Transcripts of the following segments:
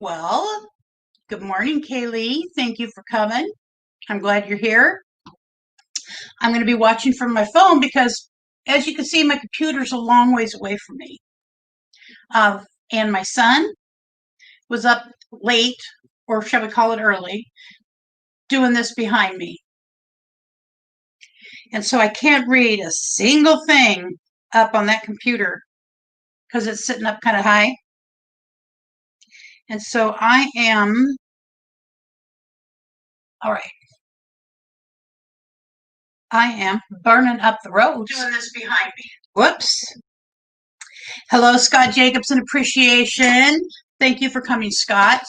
Well, good morning, Kaylee. Thank you for coming. I'm glad you're here. I'm going to be watching from my phone because, as you can see, my computer's a long ways away from me. And my son was up late, or shall we call it early, doing this behind me. And so I can't read a single thing up on that computer because it's sitting up kind of high. And so I am, all right, I am burning up the road doing this behind me. Whoops. Hello, Scott Jacobson Appreciation. Thank you for coming, Scott.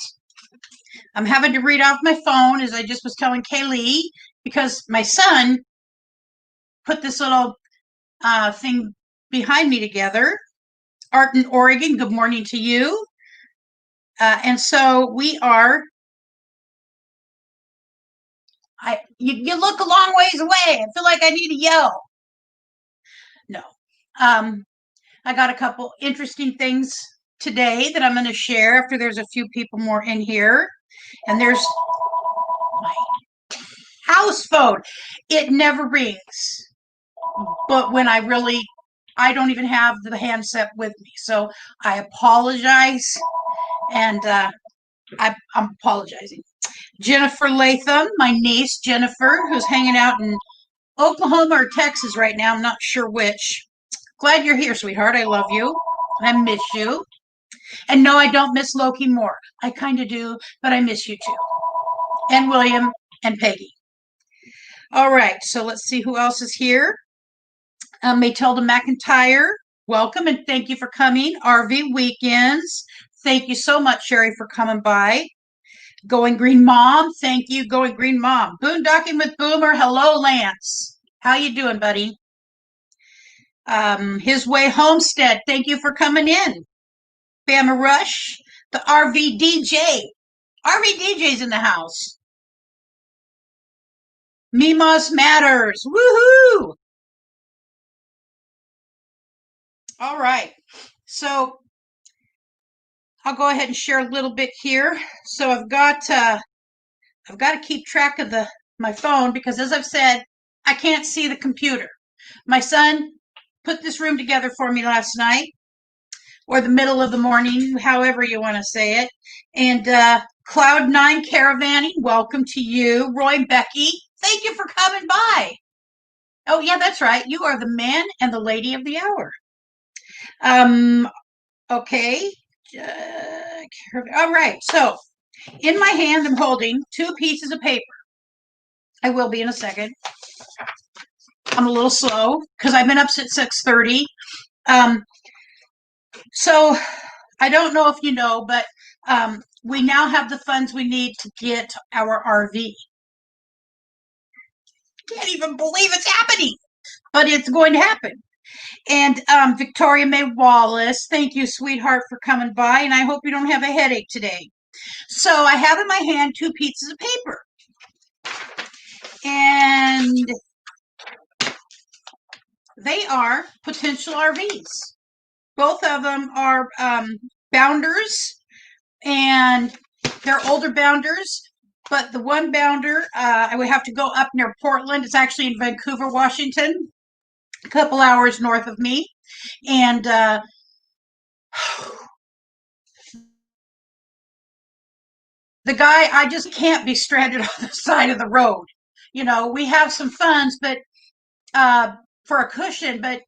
I'm having to read off my phone, as I just was telling Kaylee, because my son put this little thing behind me together. Art in Oregon, good morning to you. And so we are, you look a long ways away. I feel like I need to yell. No. I got a couple interesting things today that I'm going to share after there's a few people more in here. And there's my house phone. It never rings. But when I don't even have the handset with me. So I apologize. And I'm apologizing. Jennifer Latham, my niece Jennifer, who's hanging out in Oklahoma or Texas right now. I'm not sure which. Glad you're here, sweetheart. I love you. I miss you. And no, I don't miss Loki Moore. I kind of do, but I miss you too. And William and Peggy. All right, so let's see who else is here. Matilda McIntyre, welcome and thank you for coming. RV Weekends, thank you so much, Sherry, for coming by. Going Green Mom, thank you, Going Green Mom. Boondocking with Boomer, hello, Lance. How you doing, buddy? His Way Homestead, thank you for coming in. Bama Rush, the RV DJ. RV DJ's in the house. Mimos Matters, woohoo! All right, so I'll go ahead and share a little bit here. So I've got to keep track of my phone because, as I've said, I can't see the computer. My son put this room together for me last night, or the middle of the morning, however you want to say it. And Cloud9 Caravanning, welcome to you. Roy and Becky, thank you for coming by. Oh yeah, that's right. You are the man and the lady of the hour. Okay. All right. So in my hand, I'm holding two pieces of paper. I will be in a second. I'm a little slow because I've been up since 6:30. So I don't know if you know, but we now have the funds we need to get our RV. Can't even believe it's happening, but it's going to happen. And Victoria May Wallace, thank you, sweetheart, for coming by, and I hope you don't have a headache today. So I have in my hand two pieces of paper. And they are potential RVs. Both of them are bounders, and they're older bounders. But the one bounder, I would have to go up near Portland. It's actually in Vancouver, Washington, a couple hours north of me. And the guy, I just can't be stranded on the side of the road. You know, we have some funds, but for a cushion, but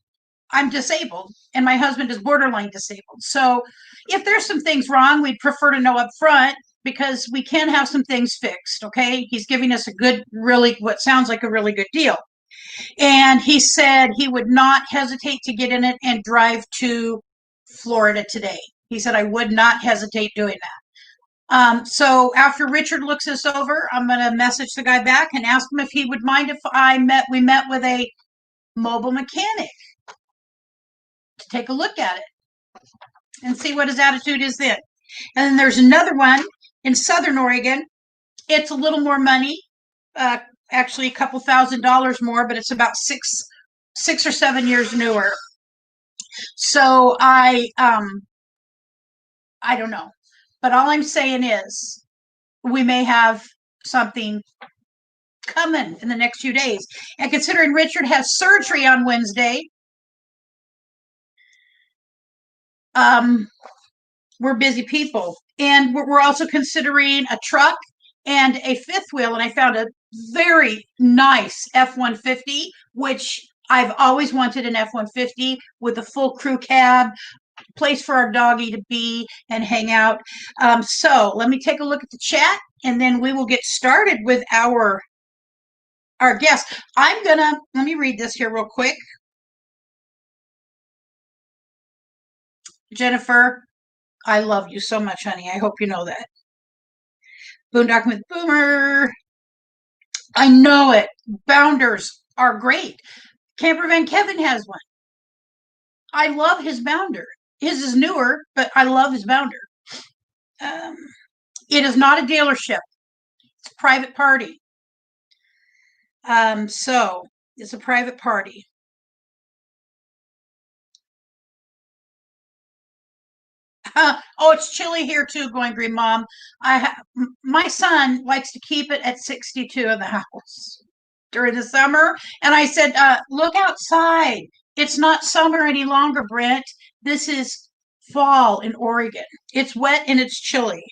I'm disabled and my husband is borderline disabled. So if there's some things wrong, we'd prefer to know up front because we can have some things fixed. Okay. He's giving us a good, really, what sounds like a really good deal. And he said he would not hesitate to get in it and drive to Florida today. He said, I would not hesitate doing that. So after Richard looks this over, I'm going to message the guy back and ask him if he would mind if we met with a mobile mechanic to take a look at it and see what his attitude is then. And then there's another one in Southern Oregon. It's a little more money, actually a couple $1,000s more, but it's about six or 7 years newer. So I don't know. But all I'm saying is we may have something coming in the next few days. And considering Richard has surgery on Wednesday, we're busy people. And we're also considering a truck and a fifth wheel. And I found a very nice F-150, which I've always wanted an F-150 with a full crew cab, place for our doggy to be and hang out. So let me take a look at the chat, and then we will get started with our guest. Let me read this here real quick. Jennifer, I love you so much, honey. I hope you know that. Boondocking with Boomer. I know it. Bounders are great. Camper Van Kevin has one. I love his Bounder. His is newer, but I love his Bounder. It is not a dealership. It's a private party. So it's a private party. Oh, it's chilly here too, Going Green Mom. My son likes to keep it at 62 in the house during the summer. And I said, look outside. It's not summer any longer, Brent. This is fall in Oregon. It's wet and it's chilly.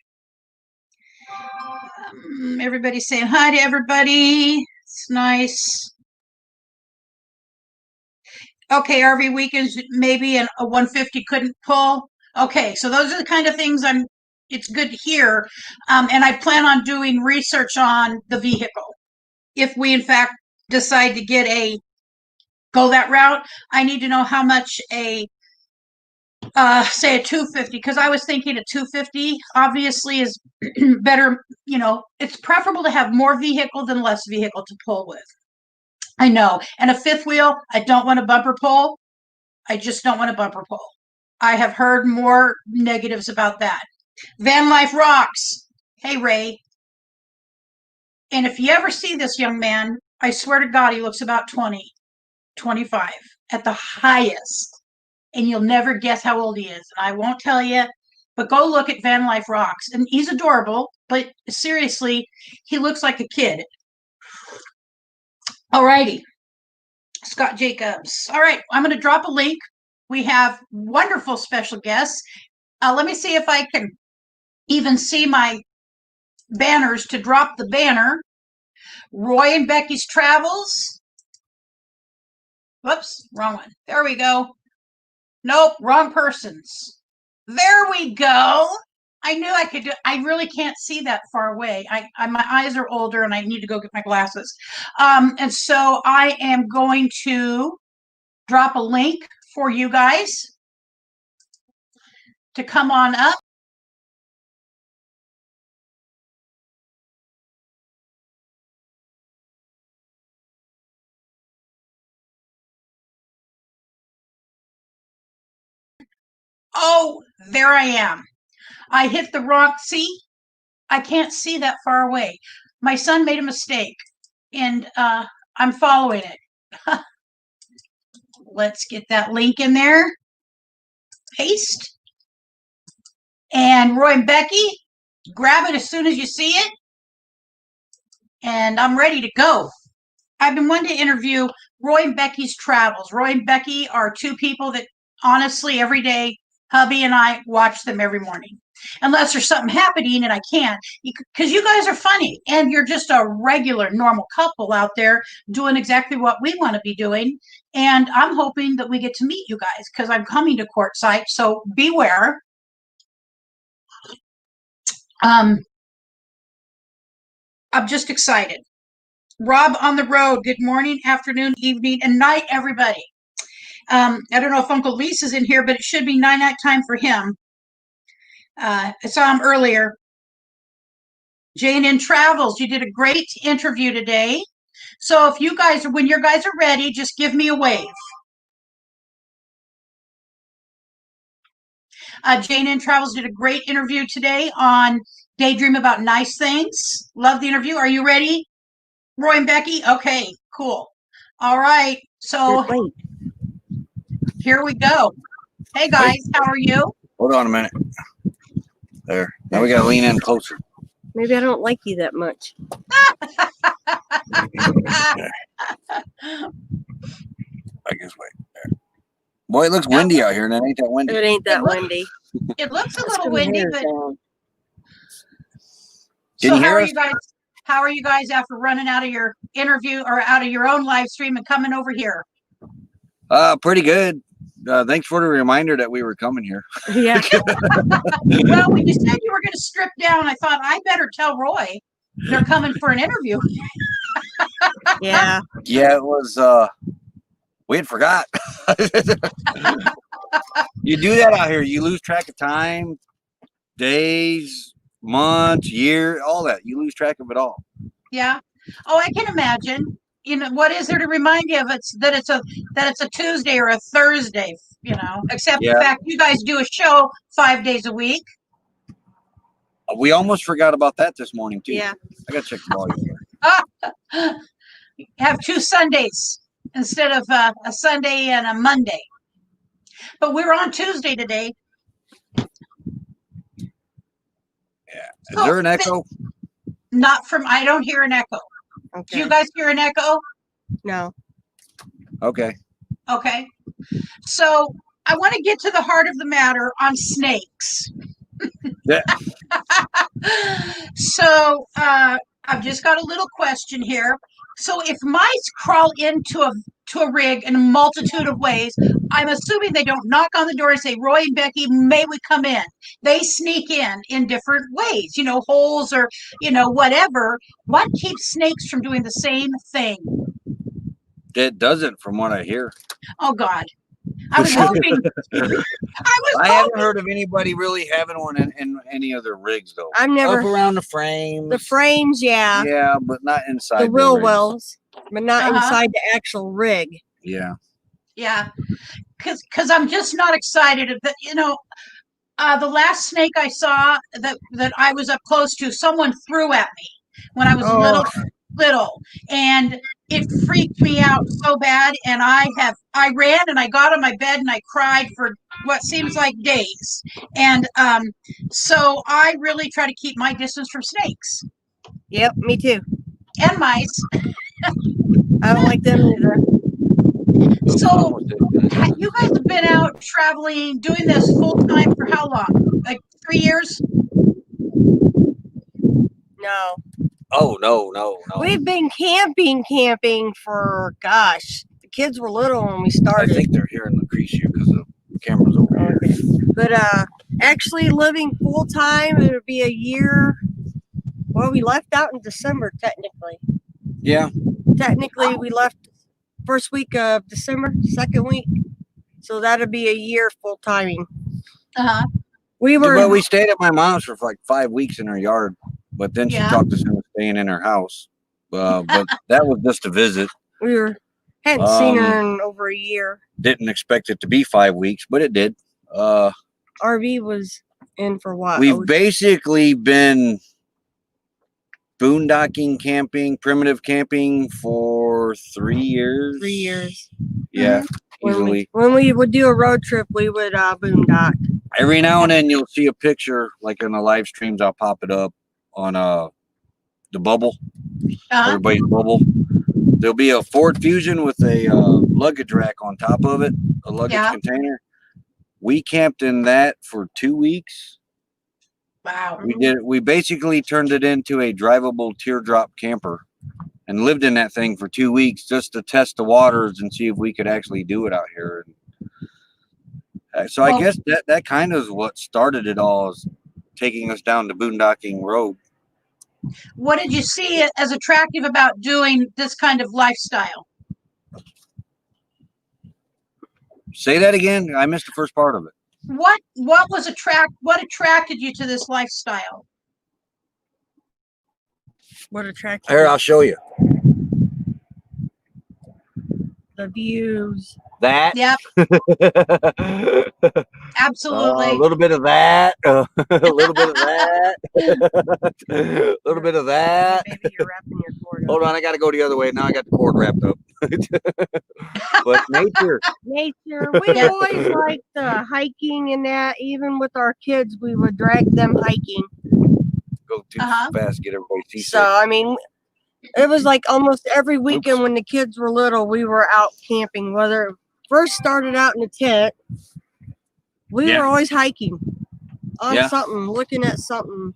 Everybody's saying hi to everybody. It's nice. Okay, RV weekends, maybe a 150 couldn't pull. Okay, so those are the kind of things it's good to hear. And I plan on doing research on the vehicle. If we, in fact, decide to go that route, I need to know how much say a 250, because I was thinking a 250 obviously is better. It's preferable to have more vehicle than less vehicle to pull with. I know. And a fifth wheel, I don't want a bumper pull. I just don't want a bumper pull. I have heard more negatives about that. Van Life rocks. Hey, Ray. And if you ever see this young man, I swear to God, he looks about 20, 25 at the highest. And you'll never guess how old he is. And I won't tell you, but go look at Van Life rocks. And he's adorable, but seriously, he looks like a kid. All righty. Scott Jacobs. All right, I'm going to drop a link. We have wonderful special guests. Let me see if I can even see my banners to drop the banner. Roy and Becky's Travels. Whoops, wrong one. There we go. Nope, wrong persons. There we go. I knew I could do. I really can't see that far away. My eyes are older and I need to go get my glasses. And so I am going to drop a link for you guys to come on up. Oh, there I am. I hit the wrong. See, I can't see that far away. My son made a mistake, and I'm following it. Let's get that link in there. Paste. And Roy and Becky, grab it as soon as you see it. And I'm ready to go. I've been wanting to interview Roy and Becky's Travels. Roy and Becky are two people that honestly every day, hubby and I watch them every morning. Unless there's something happening and I can't, because you guys are funny and you're just a regular, normal couple out there doing exactly what we want to be doing. And I'm hoping that we get to meet you guys because I'm coming to Quartzsite, so beware. I'm just excited. Rob on the road. Good morning, afternoon, evening, and night, everybody. I don't know if Uncle Lise is in here, but it should be night time for him. I saw him earlier. Jane in Travels, you did a great interview today. So if you guys, when your guys are ready, just give me a wave. Jane in Travels did a great interview today on Daydream About Nice Things. Love the interview. Are you ready, Roy and Becky? Okay, cool. All right. So here we go. Hey guys, how are you? Hold on a minute. There. Now we gotta lean in closer. Maybe I don't like you that much. I guess wait. Boy, it looks windy out here, and it ain't that windy. It ain't that windy. It looks a Let's little come windy, here, but down. so you how hear are us? you guys? How are you guys after running out of your interview or out of your own live stream and coming over here? Pretty good. Thanks for the reminder that we were coming here. Yeah. Well, when you said you were going to strip down, I thought I better tell Roy they're coming for an interview. Yeah. Yeah, it was. We had forgot. You do that out here. You lose track of time, days, months, year, all that. You lose track of it all. Yeah. Oh, I can imagine. You know, what is there to remind you of it's a Tuesday or a Thursday, you know, except the fact you guys do a show 5 days a week. We almost forgot about that this morning too. Yeah. I gotta check the volume. Have 2 Sundays instead of a Sunday and a Monday. But we're on Tuesday today. Yeah. Is there an echo? Not from, I don't hear an echo. Okay. Do you guys hear an echo? No. Okay. Okay. So I want to get to the heart of the matter on snakes. Yeah. So I've just got a little question here. So if mice crawl into a rig in a multitude of ways, I'm assuming they don't knock on the door and say, Roy and Becky, may we come in? They sneak in different ways, you know, holes or, you know, whatever. What keeps snakes from doing the same thing? It doesn't, from what I hear. Oh, God. I was hoping. I haven't heard of anybody really having one in any other rigs, though. I've never. Up around the frames. The frames, yeah. Yeah, but not inside the wheel rigs. wells, but not inside the actual rig. Yeah. Yeah. Because I'm just not excited. That, you know, the last snake I saw that I was up close to, someone threw at me when I was little, and it freaked me out so bad. And I ran and I got on my bed and I cried for what seems like days. And so I really try to keep my distance from snakes. Yep, me too. And mice. I don't like them either. So you guys have been out traveling, doing this full time for how long? Like 3 years? No. Oh, no. We've been camping for, gosh, the kids were little when we started. I think they're here in Lucretia because the camera's over here. But actually living full time, it would be a year. Well, we left out in December, technically. Yeah. Technically, we left first week of December, second week. So that'd be a year full timing. Uh-huh. We stayed at my mom's for like 5 weeks in her yard, but then she talked us into staying in her house. But that was just a visit. We hadn't seen her in over a year. Didn't expect it to be 5 weeks, but it did. RV was in for what? We've basically been boondocking, camping, primitive camping for 3 years. 3 years. Yeah, easily. When we would do a road trip, we would boondock. Every now and then you'll see a picture, like in the live streams, I'll pop it up on the bubble. Everybody's bubble. There'll be a Ford Fusion with a luggage rack on top of it, a luggage container. We camped in that for 2 weeks. Wow. We basically turned it into a drivable teardrop camper and lived in that thing for 2 weeks just to test the waters and see if we could actually do it out here. So I guess that kind of is what started it all, is taking us down the boondocking road. What did you see as attractive about doing this kind of lifestyle? Say that again. I missed the first part of it. What attracted you to this lifestyle? What attracted Here, I'll show you. The views. That. Yep. Absolutely. A little bit of that. A little bit of that. A little bit of that. Maybe you're wrapping your cord up. Hold on, I got to go the other way. Now I got the cord wrapped up. But nature. Nature. We always liked hiking and that. Even with our kids, we would drag them hiking. Go too fast, get everybody seasick. So, I mean, it was like almost every weekend when the kids were little, we were out camping. Whether it first started out in a tent, we were always hiking on something, looking at something.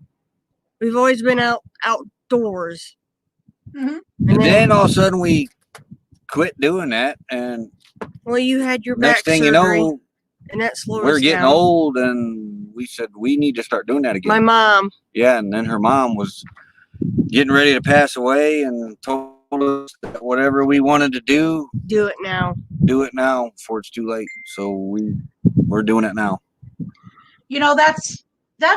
We've always been outdoors. Mm-hmm. And then all of a sudden we quit doing that, and well, you had your next back thing surgery, you know, and that slowed we're us getting down. old, and we said we need to start doing that again. My mom. Yeah, and then her mom was getting ready to pass away, and told us that whatever we wanted to do it now before it's too late. So we're doing it now. You know, that's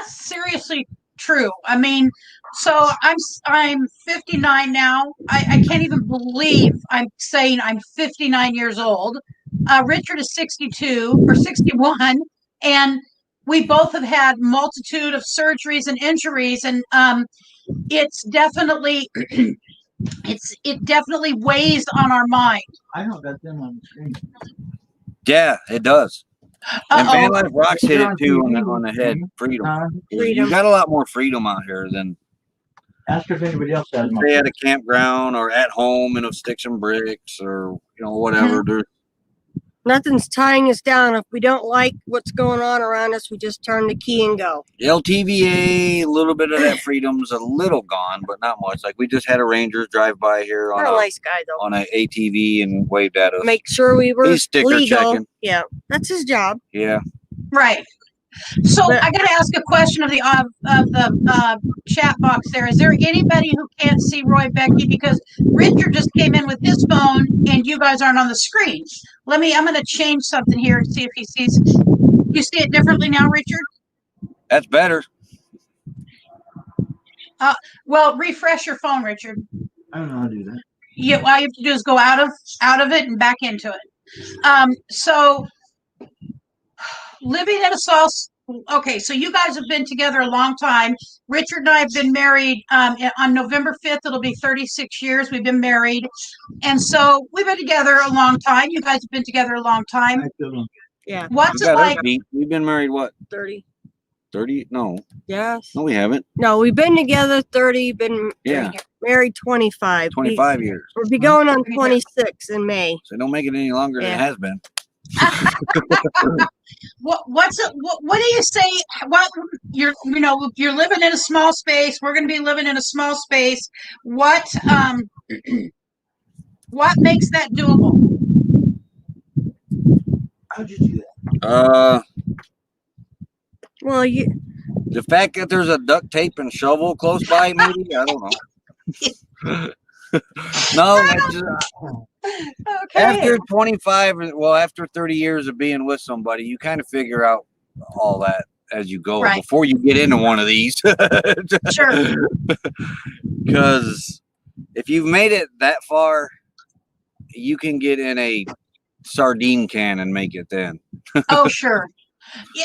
seriously true. I mean, so I'm 59 now. I can't even believe I'm saying I'm 59 years old. Richard is 62 or 61, and we both have had multitude of surgeries and injuries, and it's definitely it definitely weighs on our mind. I don't got them on the screen. Yeah, it does. And Van Life Rocks hit it too on the head. Freedom. You got a lot more freedom out here than ask if anybody else has. Stay at a campground or at home and sticks and bricks or whatever. Mm-hmm. Nothing's tying us down. If we don't like what's going on around us, we just turn the key and go. LTVA, a little bit of that freedom's a little gone, but not much. Like we just had a Rangers drive by here on a nice guy though. On an ATV and waved at us. Make sure we were sticker legal. Checking. Yeah, that's his job. Yeah. Right. So I got to ask a question of the chat box there. Is there anybody who can't see Roy and Becky? Because Richard just came in with his phone and you guys aren't on the screen. I'm going to change something here and see if he sees. You see it differently now, Richard? That's better. Well, refresh your phone, Richard. I don't know how to do that. Yeah, all you have to do is go out of it and back into it. So living in a small. Okay, so you guys have been together a long time. Richard and I have been married on November 5th. It'll be 36 years we've been married. And so we've been together a long time. You guys have been together a long time. Yeah. What's it like? We've been married, what? 30. 30? No. Yes. No, we haven't. No, we've been together 30, been married 25. 25 years. We'll be going on 26 in May. So don't make it any longer than it has been. What do you say? What you're living in a small space. We're going to be living in a small space. What makes that doable? How'd you do that? Well, the fact that there's a duct tape and shovel close by, maybe I don't know. No, that's just, okay. After 25, well, after 30 years of being with somebody, you kind of figure out all that as you go before you get into one of these. Sure. Because if you've made it that far, you can get in a sardine can and make it then. Oh, sure.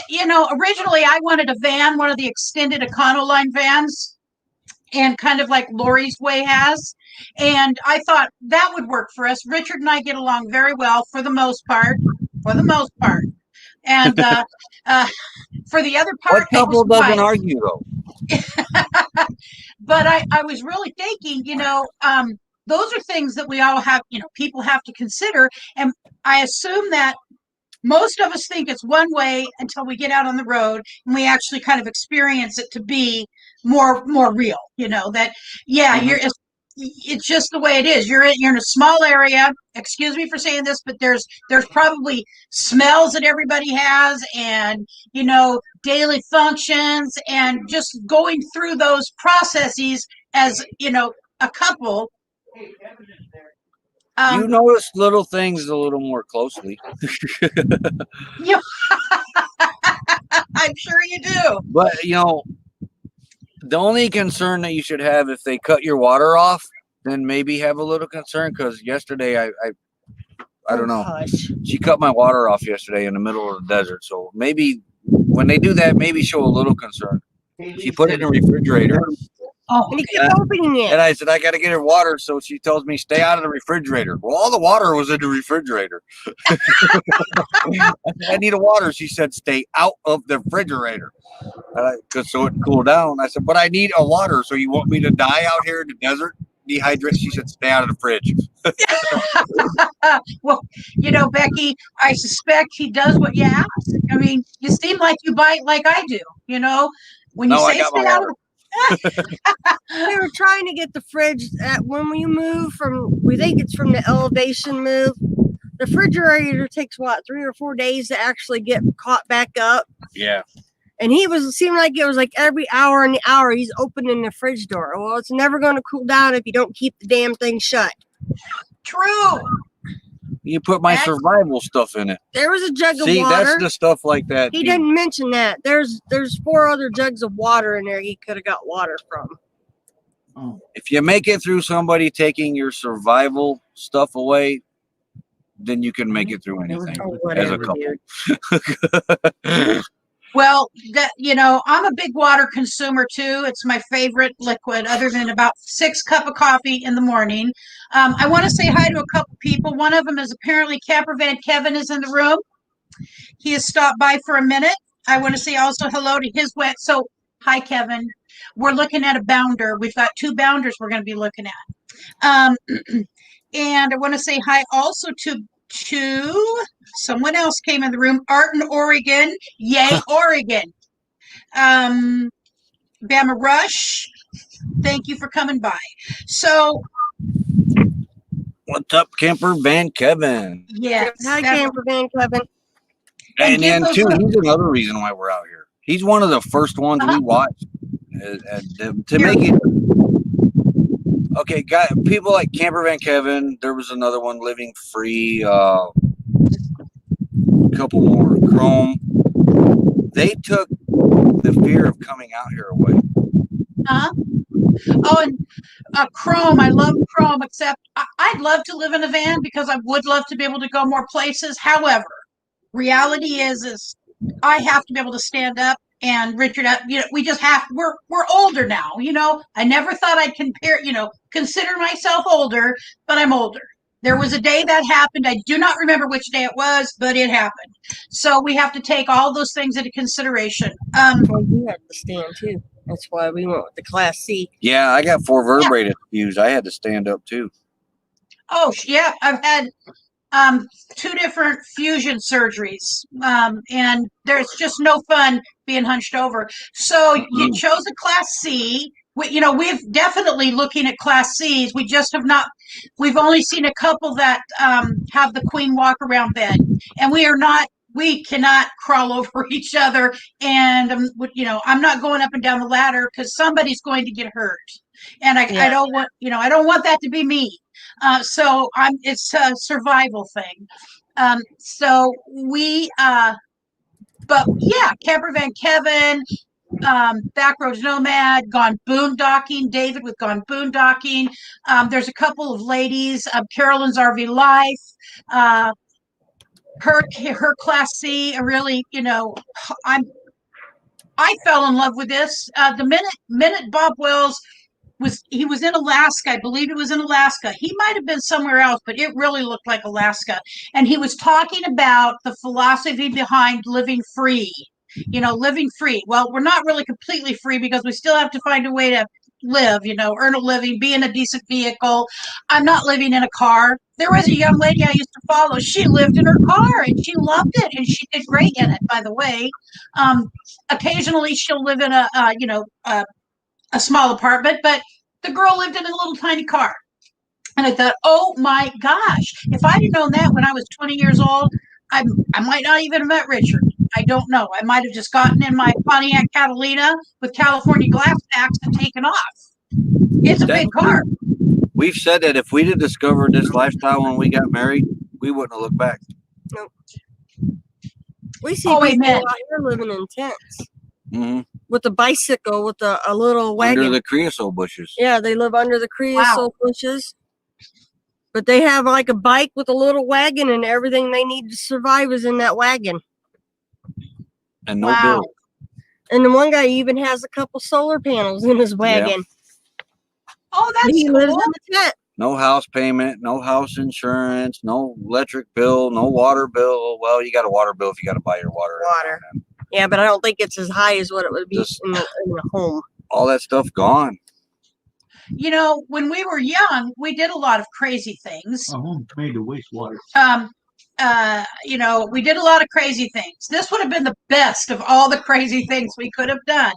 Originally I wanted a van, one of the extended Econoline vans, and kind of like Lori's Way has. And I thought that would work for us. Richard and I get along very well for the most part. And for the other part, what couple doesn't argue though? But I was really thinking, those are things that we all have, people have to consider. And I assume that most of us think it's one way until we get out on the road and we actually kind of experience it to be more real, it's just the way it is. You're in a small area. Excuse me for saying this, but there's probably smells that everybody has and, daily functions and just going through those processes as, a couple. You notice little things a little more closely. Yeah, I'm sure you do. But, the only concern that you should have if they cut your water off, then maybe have a little concern. Because yesterday, I don't know. Gosh. She cut my water off yesterday in the middle of the desert. So maybe when they do that, maybe show a little concern. She put it in the refrigerator. Oh, And he kept opening it. And I said, I got to get her water. So she tells me, stay out of the refrigerator. Well, all the water was in the refrigerator. I said, I need a water. She said, stay out of the refrigerator. So it cooled down. I said, but I need a water. So you want me to die out here in the desert? Dehydrate? She said, stay out of the fridge. well, you know, Becky, I suspect he does what you ask. I mean, you seem like you bite like I do. You know, when you No, I say got my stay out of water. We were trying to get the fridge when we move we think it's from the elevation move. The refrigerator takes what, 3 or 4 days to actually get caught back up. Yeah. And seemed like it was like every hour and the hour he's opening the fridge door. Well, it's never going to cool down if you don't keep the damn thing shut. True. You put my survival stuff in it. There was a jug of See, water. that's the stuff like that. He didn't mention that. There's 4 other jugs of water in there he could have got water from. Oh. If you make it through somebody taking your survival stuff away, then you can make it through anything Or as a whatever, couple. dude. Well, that, you know, I'm a big water consumer too. It's my favorite liquid, other than about 6 cups of coffee in the morning. I want to say hi to a couple people. One of them is apparently Camper Van Kevin is in the room. He has stopped by for a minute. I want to say also hello to his wet. So, hi, Kevin. We're looking at a bounder. We've got 2 bounders we're going to be looking at. And I want to say hi also to someone else came in the room. Art in Oregon. Yay, Oregon. Bama Rush. Thank you for coming by. So, What's up, Camper Van Kevin? yes. Hi, Camper Van Kevin. And give then, those too, little- he's another reason why we're out here. He's one of the first ones we watched to make it. Okay, people like Camper Van Kevin. There was another one, Living Free. A couple more, Chrome. They took the fear of coming out here away. Oh, and Chrome. I love Chrome, except I'd love to live in a van because I would love to be able to go more places. However, reality is I have to be able to stand up. And Richard, you know, we just have. We're older now. You know, I never thought I'd consider myself older, but I'm older. There was a day that happened. I do not remember which day it was, but it happened. So we have to take all those things into consideration. Well, you had to stand too. That's why we went with the Class C. Yeah, I got 4 vertebrae fused. I had to stand up too. Oh yeah, I've had 2 different fusion surgeries, and there's just no fun being hunched over. So you chose a Class C. We've definitely looking at Class Cs. We just have not. We've only seen a couple that have the queen walk around bed, and we cannot crawl over each other. And I'm not going up and down the ladder because somebody's going to get hurt, and I don't want that to be me. So it's a survival thing. So we, but yeah, Camper Van Kevin, Backroads Nomad, gone boondocking. David with gone boondocking. There's a couple of ladies, Carolyn's RV Life, her Class C. Really, I fell in love with this. The minute Bob Wells was in Alaska. I believe it was in Alaska. He might have been somewhere else, but it really looked like Alaska. And he was talking about the philosophy behind living free. Living free. Well, we're not really completely free because we still have to find a way to live, earn a living, be in a decent vehicle. I'm not living in a car. There was a young lady I used to follow. She lived in her car and she loved it and she did great in it, by the way. Occasionally she'll live in a small apartment, but the girl lived in a little tiny car. And I thought, oh my gosh, if I'd have known that when I was 20 years old, I might not even have met Richard. I don't know. I might have just gotten in my Pontiac Catalina with California glass packs and taken off. It's a big car. We've said that if we'd have discovered this lifestyle when we got married, we wouldn't have looked back. Nope. We see people amen. out here living in tents. Mm-hmm. With a bicycle, with a little wagon. Under the creosote bushes. Yeah, they live under the creosote bushes. But they have like a bike with a little wagon, and everything they need to survive is in that wagon. And no bill. And the one guy even has a couple solar panels in his wagon. Oh, that's He lives cool. in the tent. No house payment, no house insurance, no electric bill, no water bill. Well, you got a water bill if you got to buy your water. Yeah, but I don't think it's as high as what it would be Just- in the home. All that stuff gone. You know, when we were young, we did a lot of crazy things. Our home's made of wastewater. You know, we did a lot of crazy things. This would have been the best of all the crazy things we could have done.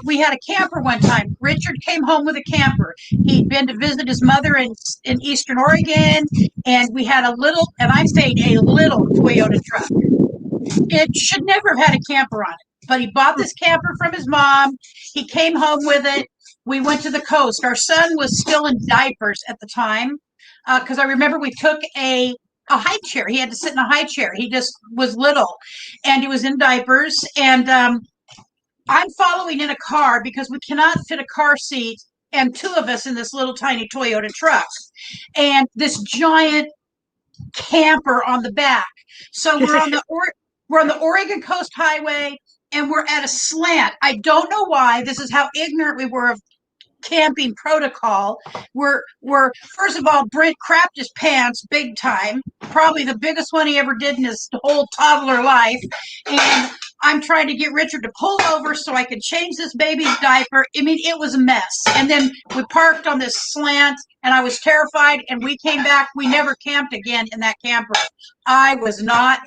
We had a camper one time. Richard came home with a camper. He'd been to visit his mother in Eastern Oregon, and we had a little, and I say a little Toyota truck. It should never have had a camper on it, but he bought this camper from his mom. He came home with it. We went to the coast. Our son was still in diapers at the time, because I remember we took a high chair. He had to sit in a high chair. He just was little, and he was in diapers. And I'm following in a car because we cannot fit a car seat and two of us in this little tiny Toyota truck, and this giant camper on the back. So we're on the Oregon Coast Highway, and we're at a slant. I don't know why. This is how ignorant we were of camping protocol. We're first of all, Brent crapped his pants big time, probably the biggest one he ever did in his whole toddler life. And I'm trying to get Richard to pull over so I could change this baby's diaper. I mean, it was a mess. And then we parked on this slant, and I was terrified, and we came back. We never camped again in that camper. I was not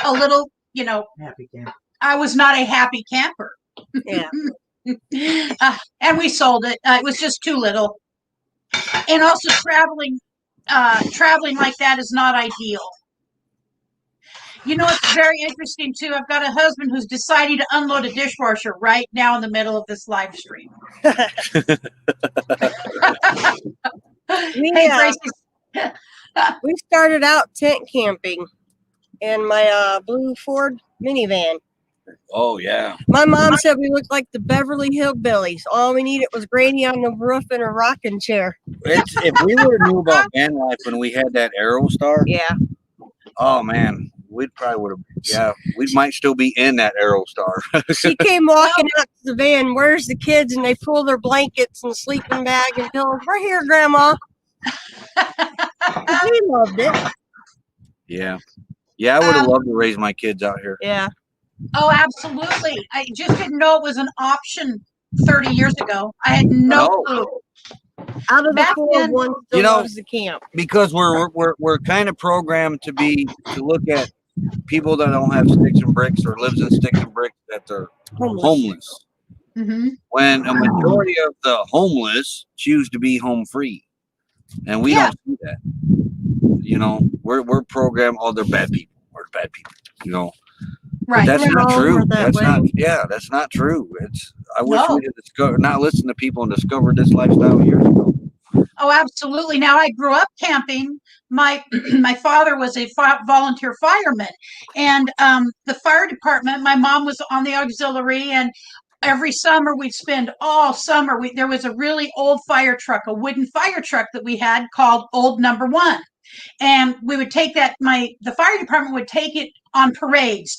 a little, you know, Happy camper. I was not a happy camper. Yeah. And we sold it. It was just too little. And also traveling like that is not ideal. You know, it's very interesting too. I've got a husband who's deciding to unload a dishwasher right now in the middle of this live stream. Hey, Gracie. We started out tent camping in my blue Ford minivan. Oh yeah. My mom said we looked like the Beverly Hillbillies. All we needed was Granny on the roof and a rocking chair. If we would have knew about van life when we had that Aerostar, Yeah. oh man, we probably would have. Yeah, we might still be in that Aerostar. She came walking out to the van. Where's the kids? And they pull their blankets and sleeping bag and pillows. We're here, Grandma. We loved it. Yeah, I would have loved to raise my kids out here. Yeah. Oh, absolutely. I just didn't know it was an option 30 years ago. I had no clue. Out of the Back four, then, one still loves the camp. Because we're kind of programmed to look at people that don't have sticks and bricks or lives in sticks and bricks that they're homeless. Mm-hmm. When a majority of the homeless choose to be home free, and we don't see that. You know, we're programmed. Oh, they're bad people. Or bad people. You know. Right. But that's not true. That's not true. I wish we had not listened to people and discovered this lifestyle years ago. Oh, absolutely. Now, I grew up camping. My father was a volunteer fireman, and the fire department. My mom was on the auxiliary, and every summer we'd spend all summer. There was a really old fire truck, a wooden fire truck that we had called Old Number One. And we would take that, the fire department would take it on parades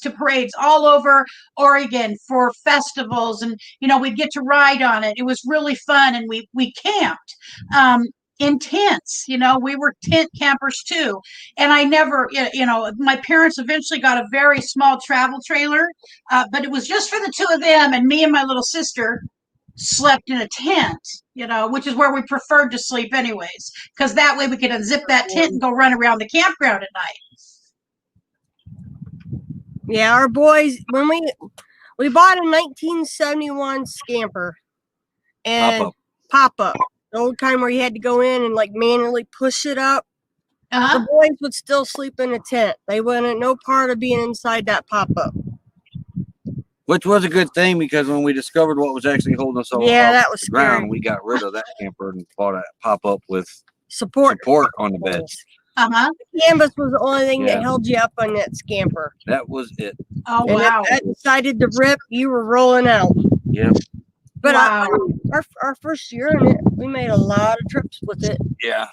all over Oregon for festivals. And, you know, we'd get to ride on it. It was really fun. And we camped in tents. You know, we were tent campers too. And I never, you know, my parents eventually got a very small travel trailer, but it was just for the two of them, and me and my little sister slept in a tent, you know, which is where we preferred to sleep anyways, because that way we could unzip that tent and go run around the campground at night. Yeah, our boys, when we bought a 1971 Scamper and pop up, the old time where you had to go in and like manually push it up. The boys would still sleep in a tent. They wanted no part of being inside that pop up. Which was a good thing, because when we discovered what was actually holding us all that was the ground, scary. we got rid of that camper and bought a pop-up with support on the beds. The canvas was the only thing that held you up on that Scamper. That was it. Oh, and wow. if that decided to rip, you were rolling out. Yep. But wow. Our first year in it, we made a lot of trips with it. Yeah.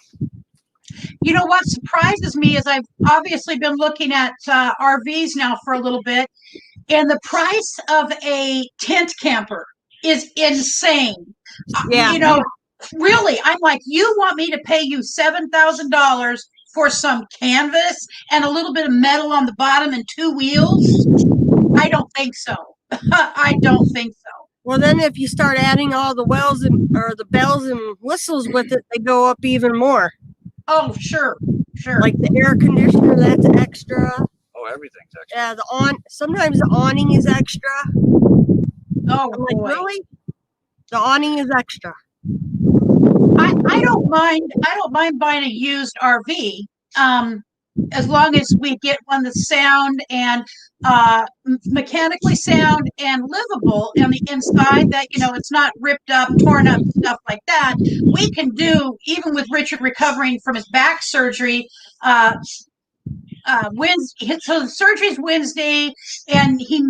You know what surprises me is I've obviously been looking at RVs now for a little bit, and the price of a tent camper is insane. Yeah. You know, Really, I'm like, you want me to pay you $7,000 for some canvas and a little bit of metal on the bottom and 2 wheels? I don't think so. I don't think so. Well, then if you start adding all the wells or the bells and whistles with it, they go up even more. Oh, sure. Like the air conditioner, that's extra. Oh, everything's extra. Yeah, sometimes the awning is extra. Oh, I'm like, boy. really? The awning is extra. I don't mind. I don't mind buying a used RV, as long as we get one that's sound and mechanically sound and livable on the inside. That it's not ripped up, torn up, stuff like that. We can do even with Richard recovering from his back surgery. So the surgery's Wednesday, and he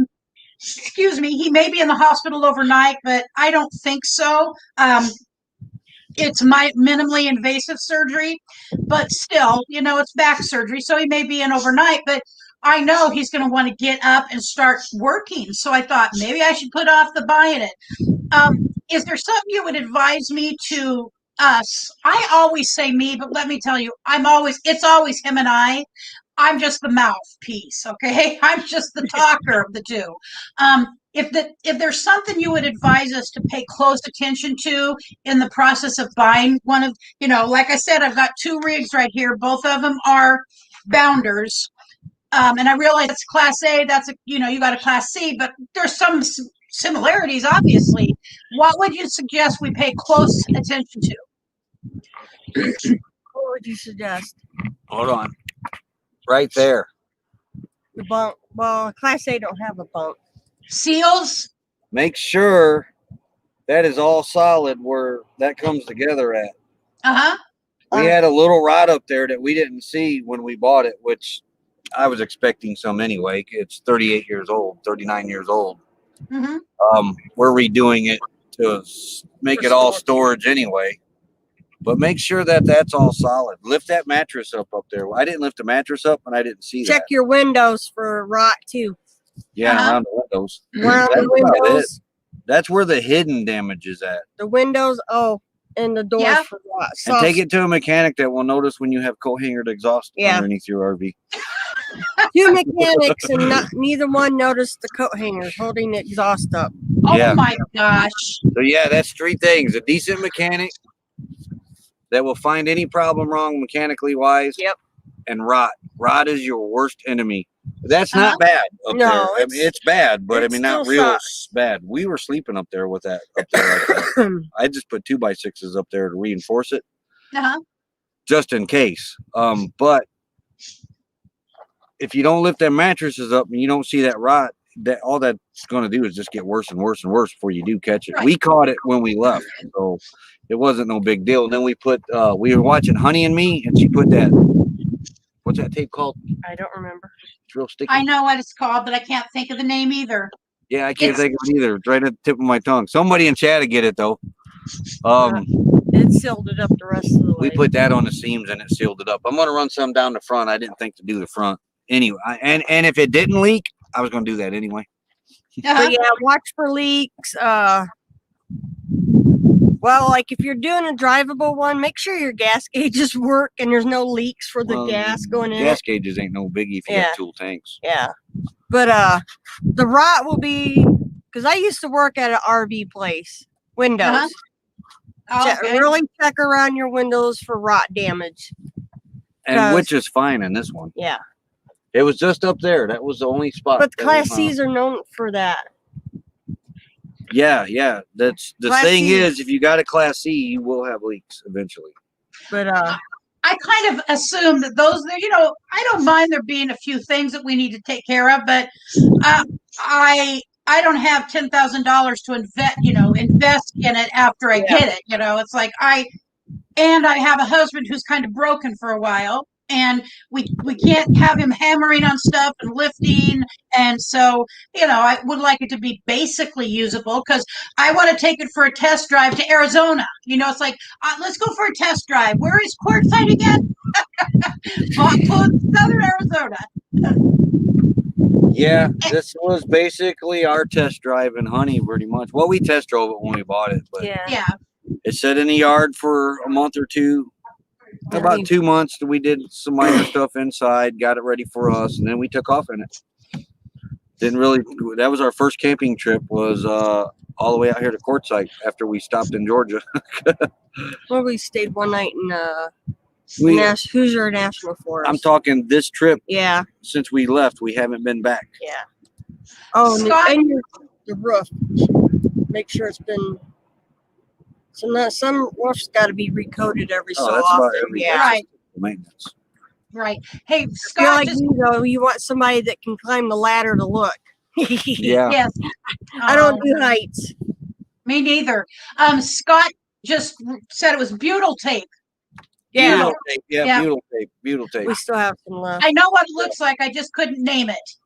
may be in the hospital overnight, but I don't think so. It's my minimally invasive surgery, but still, it's back surgery, so he may be in overnight, but I know he's going to want to get up and start working. So I thought maybe I should put off the buying it. Is there something you would advise me to us? I always say me, but let me tell you, it's always him and I. I'm just the mouthpiece, okay? I'm just the talker of the two. If there's something you would advise us to pay close attention to in the process of buying one of, like I said, I've got 2 rigs right here. Both of them are bounders. And I realize it's Class A. You got a Class C, but there's some similarities, obviously. What would you suggest we pay close attention to? What would you suggest? Hold on. Right there. The bunk. Well, Class A don't have a bunk. Seals? Make sure that is all solid where that comes together at. Uh-huh. We had a little rod up there that we didn't see when we bought it, which I was expecting some anyway. It's 38 years old, 39 years old. Mm-hmm. We're redoing it to make it all storage anyway. But make sure that that's all solid. Lift that mattress up there. I didn't lift the mattress up, and I didn't see that. Check your windows for rot too. Yeah, around the windows. Around the windows. That's where the hidden damage is at. The windows, and the doors for rot. And take it to a mechanic that will notice when you have coat-hangered exhaust underneath your RV. 2 mechanics, and neither one noticed the coat hangers holding the exhaust up. Oh my gosh. So yeah, that's 3 things. A decent mechanic that will find any problem wrong mechanically wise. Yep. And rot. Rot is your worst enemy. That's not bad up there. I mean, it's bad, but not real bad. We were sleeping up there with that up there like that. I just put 2x6s up there to reinforce it. Just in case. But if you don't lift them mattresses up and you don't see that rot, all that's going to do is just get worse and worse and worse before you do catch it. Right. We caught it when we left, so it wasn't no big deal. And then we were watching Honey and Me, and she put that, what's that tape called? I don't remember. It's real sticky. I know what it's called, but I can't think of the name either. Yeah, I can't think of it either. It's right at the tip of my tongue. Somebody in chat will get it though. It sealed it up the rest of the way. We put that on the seams and it sealed it up. I'm gonna run some down the front. I didn't think to do the front anyway. And if it didn't leak, I was gonna do that anyway. But yeah, watch for leaks. Well, like if you're doing a drivable one, make sure your gas gauges work and there's no leaks for the gas going in. Gas gauges ain't no biggie if you have tool tanks. Yeah. But the rot will be, because I used to work at an RV place. Windows. Really check around your windows for rot damage. And which is fine in this one. Yeah. It was just up there. That was the only spot. But Class C's are known for that. Yeah. That's the thing is, if you got a Class C, you will have leaks eventually. But I kind of assume that those, I don't mind there being a few things that we need to take care of, but I don't have $10,000 to invest in it after I get it. It's like I have a husband who's kind of broken for a while. And we can't have him hammering on stuff and lifting. And so, I would like it to be basically usable because I want to take it for a test drive to Arizona. It's like, let's go for a test drive. Where is Quartzsite again? Southern Arizona. Yeah, this was basically our test drive in Honey, pretty much. Well, we test drove it when we bought it. But It sat in the yard for a month or two. About 2 months, we did some minor stuff inside, got it ready for us, and then we took off in it. Didn't really. That was our first camping trip. Was all the way out here to Quartzsite after we stopped in Georgia. Well, we stayed one night in Hoosier National Forest. I'm talking this trip. Yeah. Since we left, we haven't been back. Yeah. Oh, Scott, and the roof. Make sure it's been. Some roof's got to be recoated every so that's often. about every Yeah. Right. Maintenance. Right. Hey, You're Scott, like you though. You want somebody that can climb the ladder to look. Yeah. yes. I don't do heights. Me neither. Scott just said it was butyl tape. Yeah. Butyl tape. Yeah, Yeah. butyl tape. Butyl tape. We still have some left. I know what it looks like. I just couldn't name it.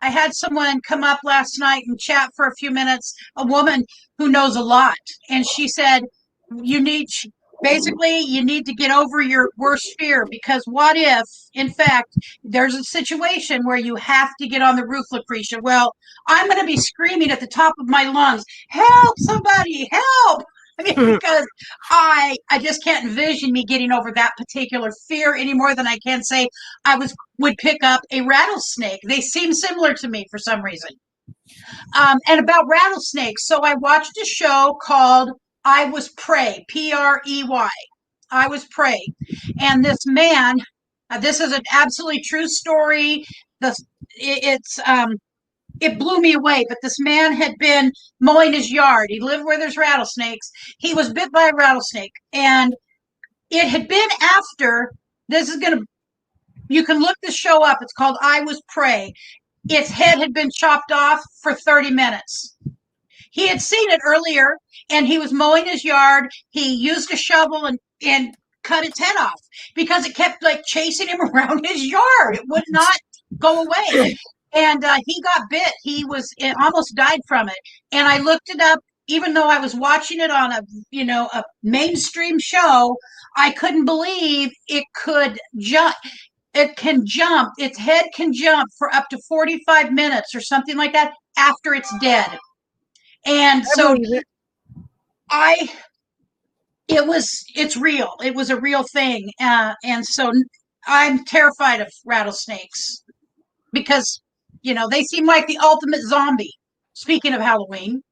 I had someone come up last night and chat for a few minutes, a woman who knows a lot. And she said, you need to get over your worst fear, because what if, in fact, there's a situation where you have to get on the roof, Lucretia? Well, I'm going to be screaming at the top of my lungs, help, somebody, help. I mean, because I just can't envision me getting over that particular fear any more than I can say would pick up a rattlesnake. They seem similar to me for some reason. And about rattlesnakes, so I watched a show called I Was Prey, Prey. I Was Prey. And this man, this is an absolutely true story. It blew me away, but this man had been mowing his yard. He lived where there's rattlesnakes. He was bit by a rattlesnake, and it had been after, you can look the show up. It's called I Was Prey. Its head had been chopped off for 30 minutes. He had seen it earlier, and he was mowing his yard. He used a shovel and cut its head off because it kept like chasing him around his yard. It would not go away. And he got bit. It almost died from it. And I looked it up, even though I was watching it on a mainstream show. I couldn't believe it could jump. It can jump. Its head can jump for up to 45 minutes or something like that after it's dead. And so it's real. It was a real thing. And so I'm terrified of rattlesnakes because, they seem like the ultimate zombie. Speaking of Halloween.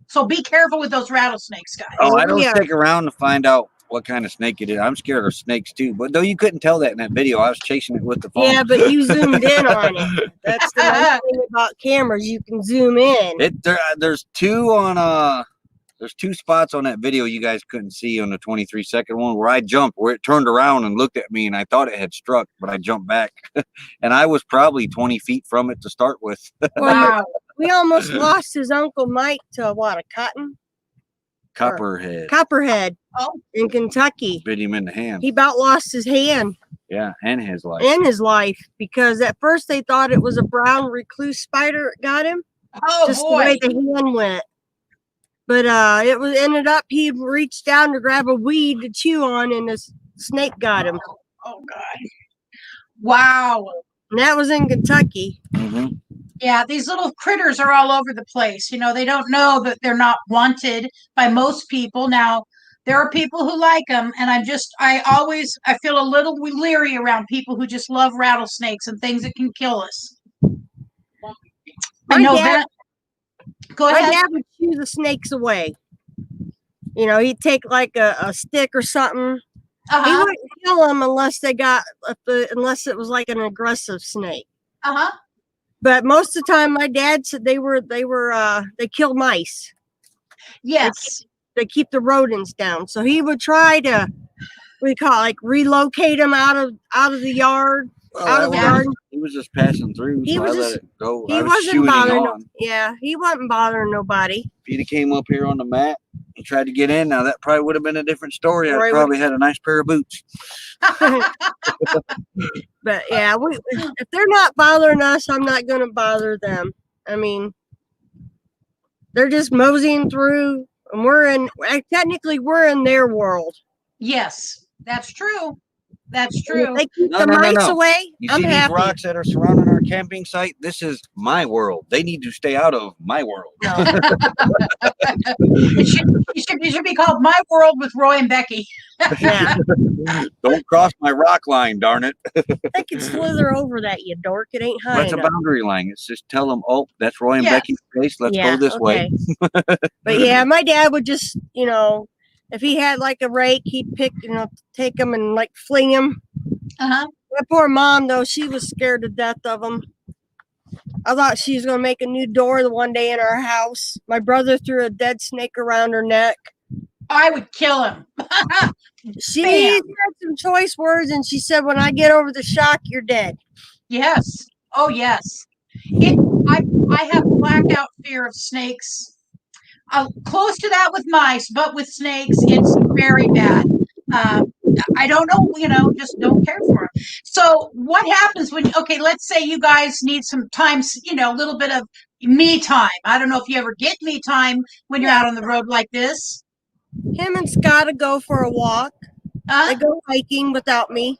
So be careful with those rattlesnakes, guys. Oh, I don't stick around to find out what kind of snake it is. I'm scared of snakes too. But though you couldn't tell that in that video, I was chasing it with the phone. Yeah, but you zoomed in on it. That's the nice thing about cameras. You can zoom in. There's two spots on that video you guys couldn't see on the 23-second one where I jumped, where it turned around and looked at me, and I thought it had struck, but I jumped back. And I was probably 20 feet from it to start with. Wow. We almost lost his Uncle Mike to a Copperhead. Oh. In Kentucky. Bit him in the hand. He about lost his hand. Yeah, and his life. Because at first they thought it was a brown recluse spider that got him. Oh, just boy. the way the hand went. But ended up he reached down to grab a weed to chew on, and the snake got him. Oh God! Wow. And that was in Kentucky. Mm-hmm. Yeah, these little critters are all over the place. They don't know that they're not wanted by most people. Now, there are people who like them, and I feel a little leery around people who just love rattlesnakes and things that can kill us. I know that. Go ahead. My dad would chew the snakes away. He'd take like a stick or something. He wouldn't kill them unless unless it was like an aggressive snake. But most of the time, my dad said they kill mice. Yes. They keep the rodents down. So he would try to, relocate them out of the yard. Garden. He was just passing through. He was let it go. He wasn't bothering. He wasn't bothering nobody. If he'd have came up here on the mat and tried to get in, now that probably would have been a different story. I probably had a nice pair of boots. But yeah, if they're not bothering us, I'm not going to bother them. I mean, they're just moseying through, and we're in their world. Yes, that's true. That's And if true. they keep No, the no, no, mice no. away, You I'm see these happy. rocks that are surrounding our camping site? This is my world. They need to stay out of my world. No. It should be called My World with Roy and Becky. Yeah. Don't cross my rock line, darn it. They can slither over that, you dork. It ain't high That's a enough. boundary line. It's just tell them, oh, that's Roy and Yes. Becky's place. Let's Yeah, go this way. okay. But yeah, my dad would just, you know, if he had like a rake, he'd pick, you know, take them and like fling them. Uh-huh. My poor mom, though, she was scared to death of them. I thought she was going to make a new door the one day in our house. My brother threw a dead snake around her neck. I would kill him. She Bam. had some choice words, and she said, when I get over the shock, you're dead. Yes. Oh, yes. I have blackout fear of snakes. Close to that with mice, but with snakes, it's very bad. I don't know, you know, just don't care for them. So what happens when, okay, let's say you guys need some time, you know, a little bit of me time. I don't know if you ever get me time when you're out on the road like this. Him and Scott would go for a walk. They Huh? go hiking without me.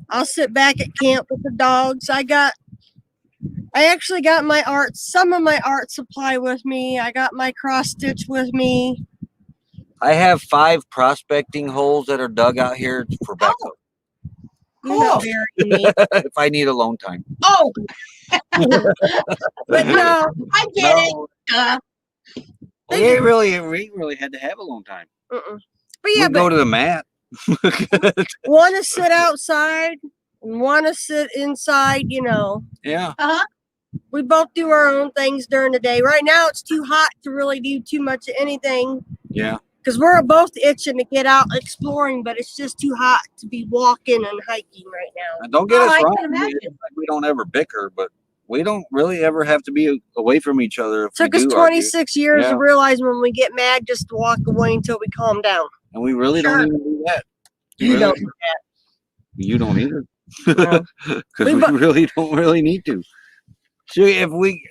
I'll sit back at camp with the dogs. I actually got some of my art supply with me. I got my cross stitch with me. I have 5 prospecting holes that are dug out here for backhoe. You're not Cool. burying me. If I need alone time. Oh, But no, I get No, it. we really had to have alone time. but yeah, We'd go but to the mat. want to sit outside and want to sit inside, you know. Yeah. Uh-huh. We both do our own things during the day. Right now, it's too hot to really do too much of anything Yeah. because we're both itching to get out exploring, but it's just too hot to be walking and hiking right now. And don't get Oh, us I wrong. can imagine. We don't ever bicker, but we don't really ever have to be away from each other. If Took we us do 26 years Yeah. to realize when we get mad just to walk away until we calm down. and we really Sure. don't even do that. You Really? don't do You don't either. No. Because we really don't really need to. See, if we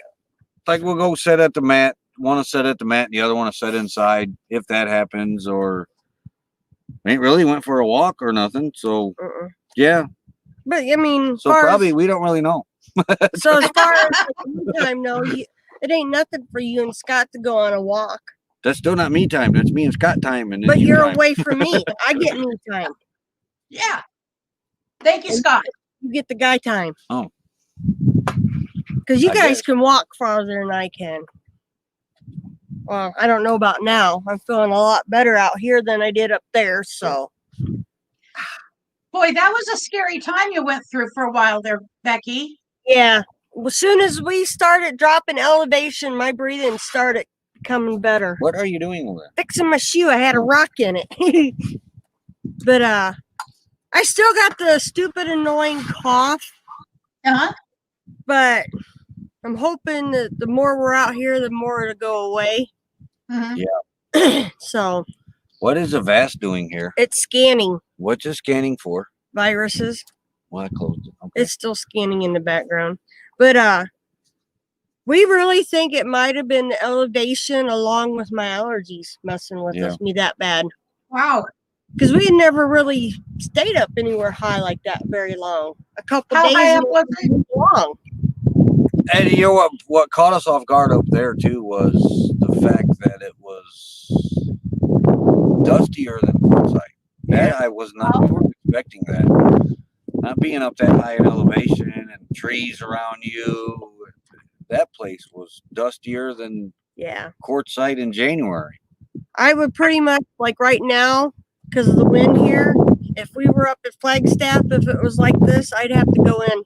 like, we'll go sit at the mat. Want to sit at the mat, and the other want to sit inside. If that happens, or ain't really went for a walk or nothing. So yeah. But I mean, So probably we don't really know. So as far as like, me time, no, it ain't nothing for you and Scott to go on a walk. That's still not me time. That's me and Scott time. And then But you you're time. away from me. I get me time. Yeah. Thank you, Scott. You get the guy time. Oh. Because you I guys guess. can walk farther than I can. Well, I don't know about now. I'm feeling a lot better out here than I did up there. So Boy, that was a scary time you went through for a while there, Becky. yeah. As soon as we started dropping elevation, my breathing started becoming better. What are you doing over there? Fixing my shoe. I had a rock in it. But I still got the stupid annoying cough. Uh-huh. But I'm hoping that the more we're out here, the more it'll go away. Mm-hmm. So What is Avast doing here? it's scanning What's it scanning for? viruses. Well, I closed it. Okay. It's still scanning in the background. But we really think it might have been the elevation along with my allergies messing with me that bad. Wow. Because we had never really stayed up anywhere high like that very long. A couple How days high up was it? long. And you know what caught us off guard up there too was the fact that it was dustier than quartzite. That I was not expecting that. Not being up that high in elevation and trees around you. That place was dustier than quartzite in January. I would pretty much, like right now, because of the wind here, if we were up at Flagstaff, if it was like this, I'd have to go in.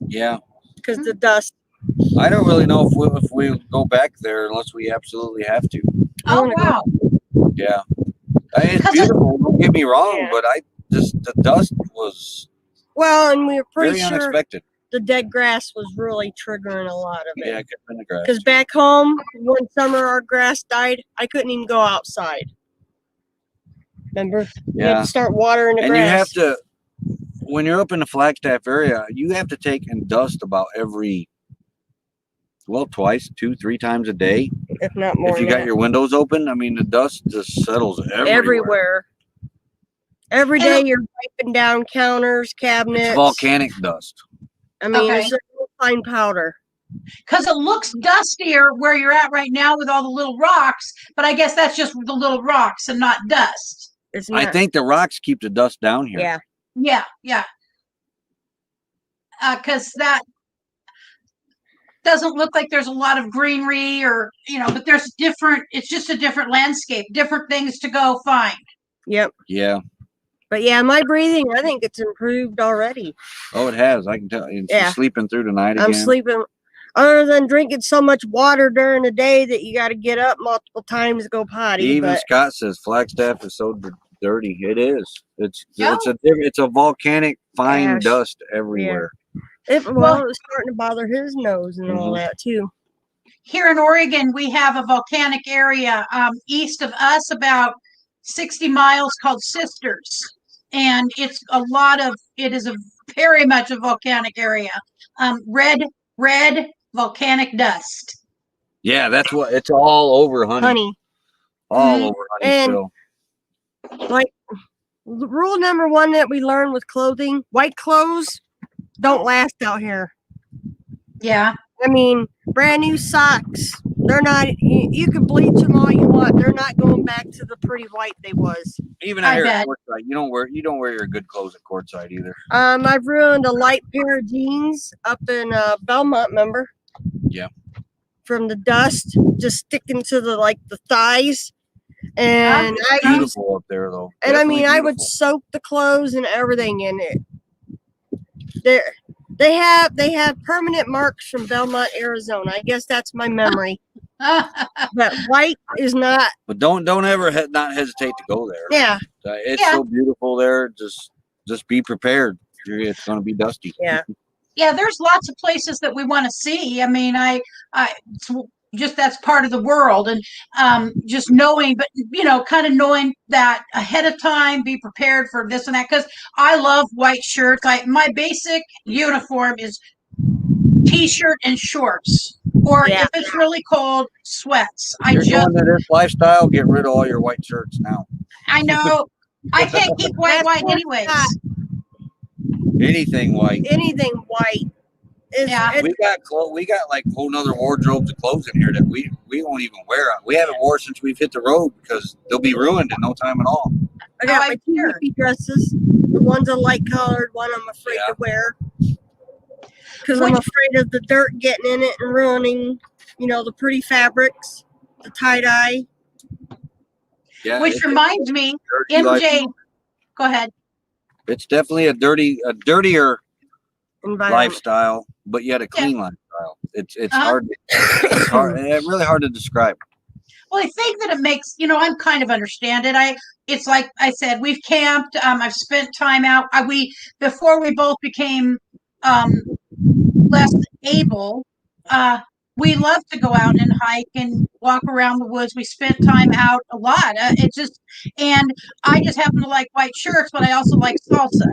Yeah. Because the dust. I don't really know if we go back there unless we absolutely have to. Oh, wow. Yeah. It's beautiful, don't get me wrong, but the dust was well, and we were pretty very sure unexpected. The dead grass was really triggering a lot of it. Yeah, it could have been the grass. Because back home, one summer our grass died, I couldn't even go outside. Remember? You had to start watering the grass. And you have to, when you're up in the Flagstaff area, you have to take and dust about twice, 2-3 times a day. If not more. If you got your windows open, I mean, the dust just settles everywhere. Every And day it- you're wiping down counters, cabinets. It's volcanic dust. I mean, Okay. it's just fine powder. because it looks dustier where you're at right now with all the little rocks, but I guess that's just the little rocks and not dust. It's not. I think the rocks keep the dust down here. Yeah. Yeah. Because that doesn't look like there's a lot of greenery or, but there's it's just a different landscape, different things to go find. Yep. Yeah. But yeah, my breathing, I think it's improved already. Oh, it has. I can tell. And Yeah. she's sleeping through the night again. I'm sleeping, other than drinking so much water during the day that you got to get up multiple times to go potty. Even but Scott says Flagstaff is so dirty. It is. It's a volcanic fine Ash. dust everywhere. It was starting to bother his nose and all that too. Here in Oregon, we have a volcanic area east of us, about 60 miles, called Sisters. And it is very much a volcanic area. Red volcanic dust. Yeah, that's what it's all over, honey. All Mhm. over And Huntsville. like rule number 1 that we learned with clothing, white clothes don't last out here. Yeah. I mean, brand new socks, they're not, you can bleach them all you want. They're not going back to the pretty white they was. Even I here bet. at Courtside, you don't wear your good clothes at Courtside either. I've ruined a light pair of jeans up in Belmont, remember? Yeah. From the dust just sticking to the thighs. And It's beautiful up there though. And I Definitely mean, I would beautiful. soak the clothes and everything in it. They have permanent marks from Belmont, Arizona. I guess that's my memory. But white is not. But don't ever not hesitate to go there. Yeah. It's so beautiful there. Just be prepared. It's going to be dusty. Yeah. Yeah, there's lots of places that we want to see. I mean, it's just that's part of the world, and just knowing, but kind of knowing that ahead of time, be prepared for this and that. Because I love white shirts. My basic uniform is t-shirt and shorts, or if it's really cold, sweats. You're going to this lifestyle. Get rid of all your white shirts now. I know. I can't keep white anyways. Anything white. Anything white. We got like whole nother wardrobes of clothes in here that we won't even wear. We haven't worn since we've hit the road because they'll be ruined in no time at all. I got my two hippie dresses. The one's a light colored one I'm afraid to wear. Because I'm afraid of the dirt getting in it and ruining, the pretty fabrics, the tie-dye. Yeah. Which reminds me, MJ, go ahead. It's definitely a dirtier lifestyle, but yet a clean lifestyle. It's hard. It's really hard to describe. Well, I think that it makes, I'm kind of understand it. It's like I said, we've camped. I've spent time out. Before we both became less able, we love to go out and hike and walk around the woods. We spent time out a lot. And I just happen to like white shirts, but I also like salsa.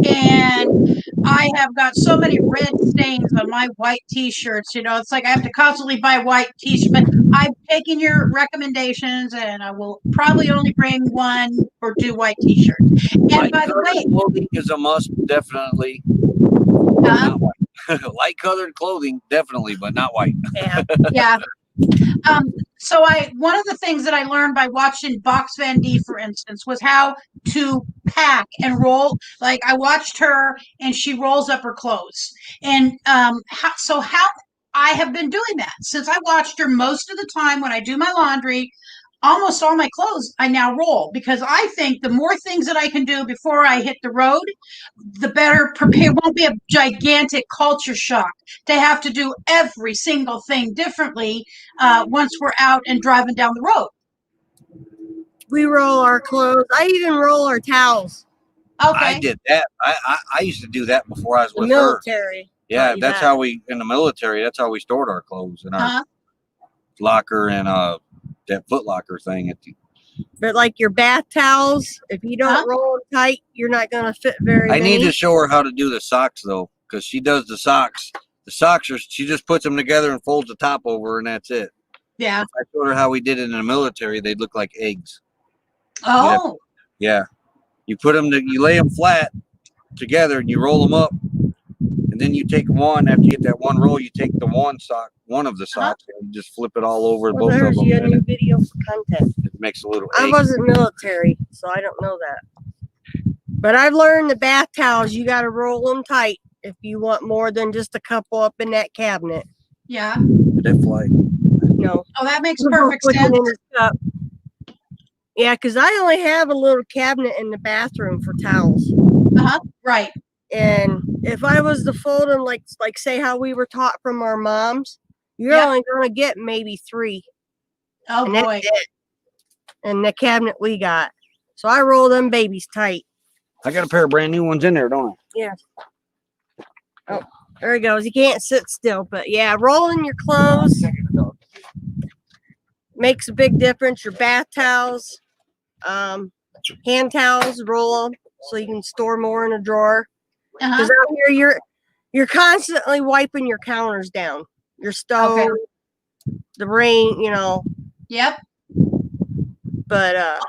And I have got so many red stains on my white t-shirts, it's like I have to constantly buy white t-shirts, but I've taken your recommendations and I will probably only bring one or two white t-shirts. And by the way, clothing is a must, definitely. Not white. Light colored clothing, definitely, but not white. Yeah. So one of the things that I learned by watching Box Van D, for instance, was how to pack and roll. Like I watched her and she rolls up her clothes. And how I have been doing that since I watched her. Most of the time when I do my laundry, almost all my clothes I now roll, because I think the more things that I can do before I hit the road, the better prepared. It won't be a gigantic culture shock to have to do every single thing differently once we're out and driving down the road. We roll our clothes. I even roll our towels. Okay. I did that. I used to do that before I was with military. her. Yeah, that's how in the military, that's how we stored our clothes in our locker and that Foot Locker thing but like your bath towels, if you don't roll them tight, you're not going to fit very many. I need to show her how to do the socks though, because she does the socks. The socks she just puts them together and folds the top over, and that's it. Yeah. If I showed her how we did it in the military, they'd look like eggs. Oh. Yeah. You put them, you lay them flat together, and you roll them up, and then you take one. After you get that one roll, you take the one of the socks, and you just flip it all over both of them. You a new video for content. It makes a little. I wasn't military, so I don't know that. But I've learned the bath towels, you got to roll them tight if you want more than just a couple up in that cabinet. Yeah. That fly. No. Oh, that makes perfect sense. Yeah, because I only have a little cabinet in the bathroom for towels. Right. And if I was to fold them like say how we were taught from our moms, you're only going to get maybe 3. Oh, and boy. That's it. And the cabinet we got. So I roll them babies tight. I got a pair of brand new ones in there, don't I? Yeah. Oh, there he goes. He can't sit still, but yeah, rolling your clothes makes a big difference. Your bath towels, hand towels, roll them so you can store more in a drawer. Because out here, you're constantly wiping your counters down, your stove, the rain, you know. Yep. But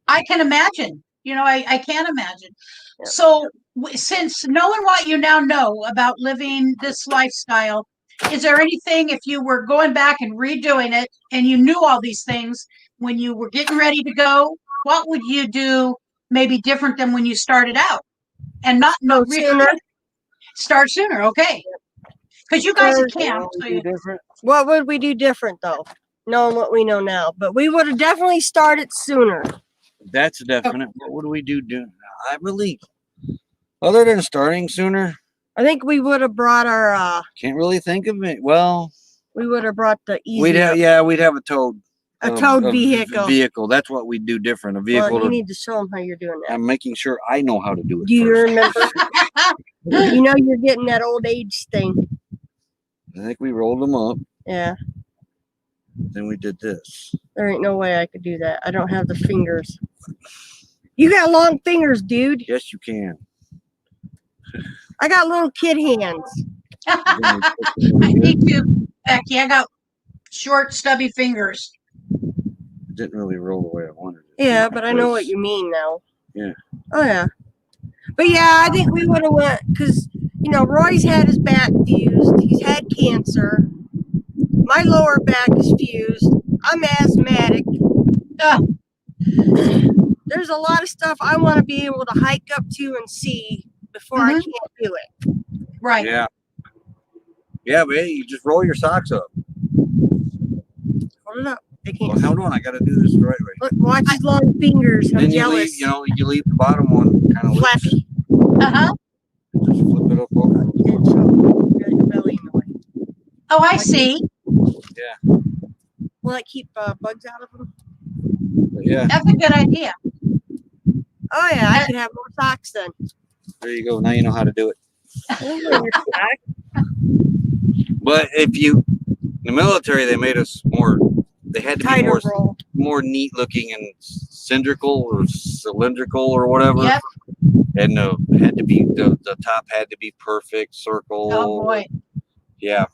I can imagine. You know, I can't imagine. Yep. So, since knowing what you now know about living this lifestyle, is there anything, if you were going back and redoing it and you knew all these things when you were getting ready to go, what would you do maybe different than when you started out? And not sooner. Start sooner, okay? Because you guys at camp. What would we do different though, knowing what we know now? But we would have definitely started sooner. That's definite. What would we do? I really, other than starting sooner, I think we would have brought our. Can't really think of it. Well, we would have brought the easy. We'd have a towed. A towed vehicle. Vehicle. That's what we do different. A vehicle. Well, you need to show them how you're doing that. I'm making sure I know how to do it. Do you remember? You know you're getting that old age thing. I think we rolled them up. Yeah. Then we did this. There ain't no way I could do that. I don't have the fingers. You got long fingers, dude. Yes, you can. I got little kid hands. Me too, Becky. I got short, stubby fingers. It didn't really roll the way I wanted it. Yeah, but I know what you mean now. Yeah. Oh, yeah. But yeah, I think we would have went, because, you know, Roy's had his back fused. He's had cancer. My lower back is fused. I'm asthmatic. There's a lot of stuff I want to be able to hike up to and see before I can't do it. Right. Yeah. Yeah, but hey, you just roll your socks up. Hold it up. They can't. Well, hold on, I got to do this the right way. Look, watch his long fingers. I'm jealous. You leave the bottom one kind of flappy. Just flip it up over. Oh, I see. Yeah. Will that keep bugs out of them? Yeah. That's a good idea. Oh yeah, I could have more socks then. There you go. Now you know how to do it. But if you, in the military, they made us more. They had to be more neat looking and cylindrical or whatever. Yep. And had to be the top had to be perfect circle. Oh boy. Yeah.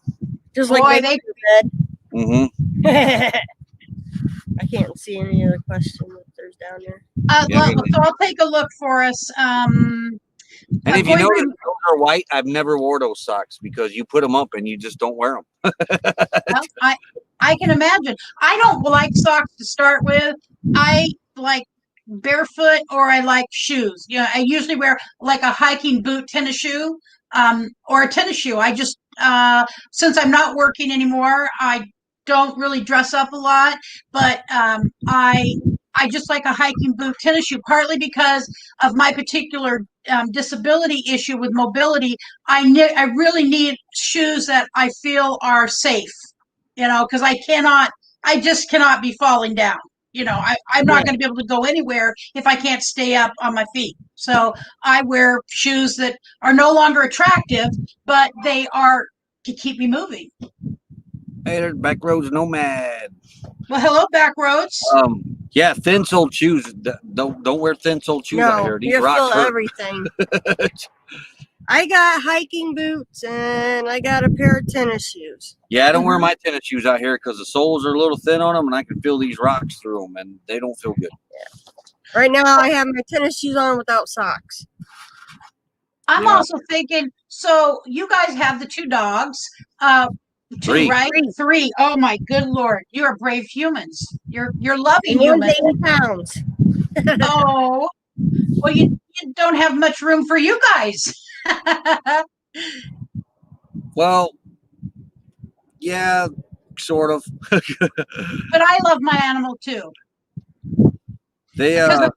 Just like they said. Mm-hmm. I can't see any other question that there's down there. So I'll take a look for us. And if you notice, those are white. I've never wore those socks because you put them up and you just don't wear them. Well, I can imagine. I don't like socks to start with. I like barefoot or I like shoes. You know, I usually wear like a hiking boot tennis shoe, or a tennis shoe. I just since I'm not working anymore, I don't really dress up a lot, but I just like a hiking boot tennis shoe, partly because of my particular disability issue with mobility. I really need shoes that I feel are safe, you know, because I just cannot be falling down. You know, I'm not going to be able to go anywhere if I can't stay up on my feet. So I wear shoes that are no longer attractive, but they are to keep me moving. Hey, there's Backroads Nomad. Well, hello, Backroads. Yeah, thin-soled shoes. Don't wear thin-soled shoes out here. These you rocks feel hurt. everything. I got hiking boots and I got a pair of tennis shoes. Yeah, I don't wear my tennis shoes out here because the soles are a little thin on them, and I can feel these rocks through them, and they don't feel good. Right now, I have my tennis shoes on without socks. I'm Yeah. also thinking, so you guys have the 2 dogs. Two, Three. right? 3. Oh my good Lord. You're brave humans. You're loving And one's humans. 80 pounds. Oh, well, you don't have much room for you guys. Well, yeah, sort of. But I love my animal too. They Because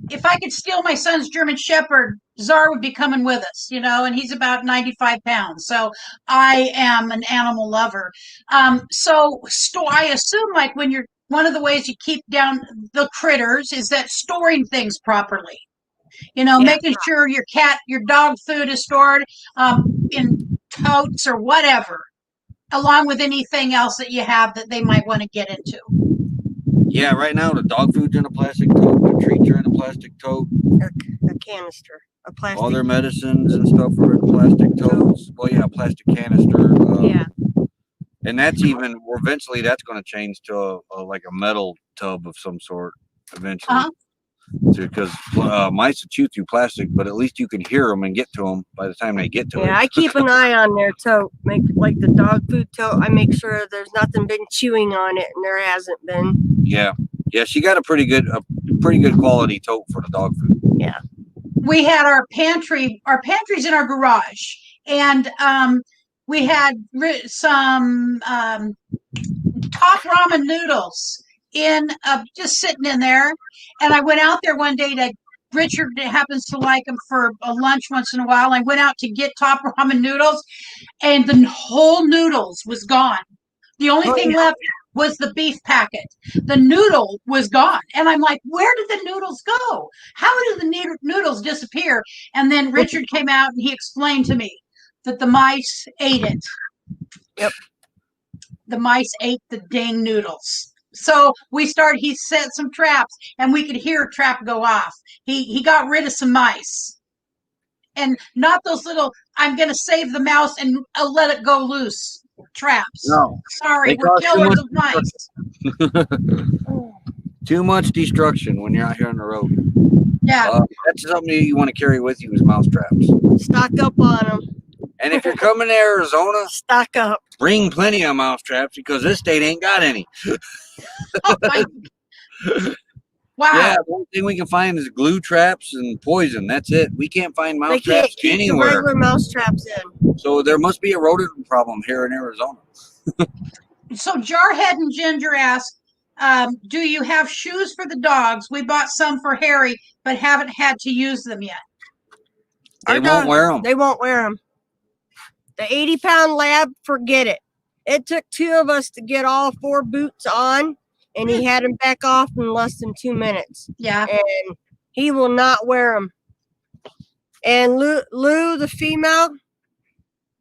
if I could steal my son's German Shepherd, Czar would be coming with us, and he's about 95 pounds. So I am an animal lover. So I assume like when you're one of the ways you keep down the critters is that storing things properly. Yeah. Making sure your dog food is stored in totes or whatever, along with anything else that you have that they might want to get into. Yeah, right now the dog food's in a plastic tote, the treats are in a plastic tote, A canister. A plastic. all their medicines and stuff are in plastic totes. Well, yeah, plastic canister. Yeah. And that's eventually that's going to change to like a metal tub of some sort eventually. Because mice will chew through plastic, but at least you can hear them and get to them by the time they get to it. Yeah, I keep an eye on their tote. Make like the dog food tote. I make sure there's nothing been chewing on it, and there hasn't been. Yeah, she got a pretty good quality tote for the dog food. Yeah. We had our pantry. Our pantry's in our garage, and we had some top ramen noodles in just sitting in there. And I went out there one day to. Richard happens to like them for a lunch once in a while. I went out to get top ramen noodles, and the whole noodles was gone. The only thing left was the beef packet. The noodle was gone. And I'm like, where did the noodles go? How did the noodles disappear? And then Richard came out and he explained to me that the mice ate it. Yep. The mice ate the dang noodles. So he set some traps and we could hear a trap go off. He got rid of some mice. And not those little, I'm going to save the mouse and let it go loose traps. No. Sorry, we're killers of mice. Too much destruction when you're out here on the road. Yeah. That's something you want to carry with you is mouse traps. Stock up on them. And if you're coming to Arizona, stock up. Bring plenty of mouse traps because this state ain't got any. Wow. Yeah, the only thing we can find is glue traps and poison. That's it. We can't find mouse traps anywhere. The regular mouse traps in. So there must be a rodent problem here in Arizona. So Jarhead and Ginger asked, do you have shoes for the dogs? We bought some for Harry, but haven't had to use them yet. They won't wear them. They won't wear them. The 80-pound lab, forget it. It took 2 of us to get all 4 boots on, and he had them back off in less than 2 minutes. Yeah. And he will not wear them. And Lou, the female,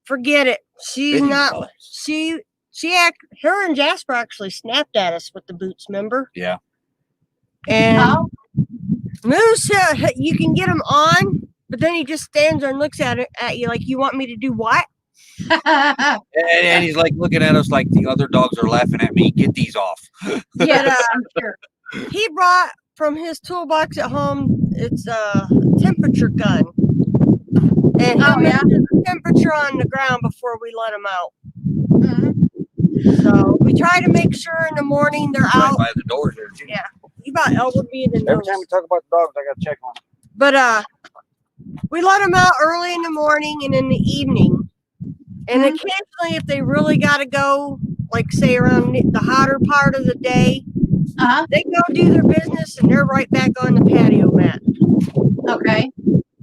forget it. She's not. Her and Jasper actually snapped at us with the boots, remember? Yeah. And Moose, you can get them on, but then he just stands there and looks at you like, you want me to do what? And he's like looking at us like the other dogs are laughing at me. Get these off. Yeah, I'm sure. He brought from his toolbox at home, it's a temperature gun. And he measured the temperature on the ground before we let them out. Mm-hmm. So we try to make sure in the morning they're out. By the door here, too. Yeah. You about elbowed me in the nose. Every time we talk about the dogs, I got to check on them. But we let them out early in the morning and in the evening. And occasionally, if they really got to go, like say around the hotter part of the day, they go do their business and they're right back on the patio mat. Okay.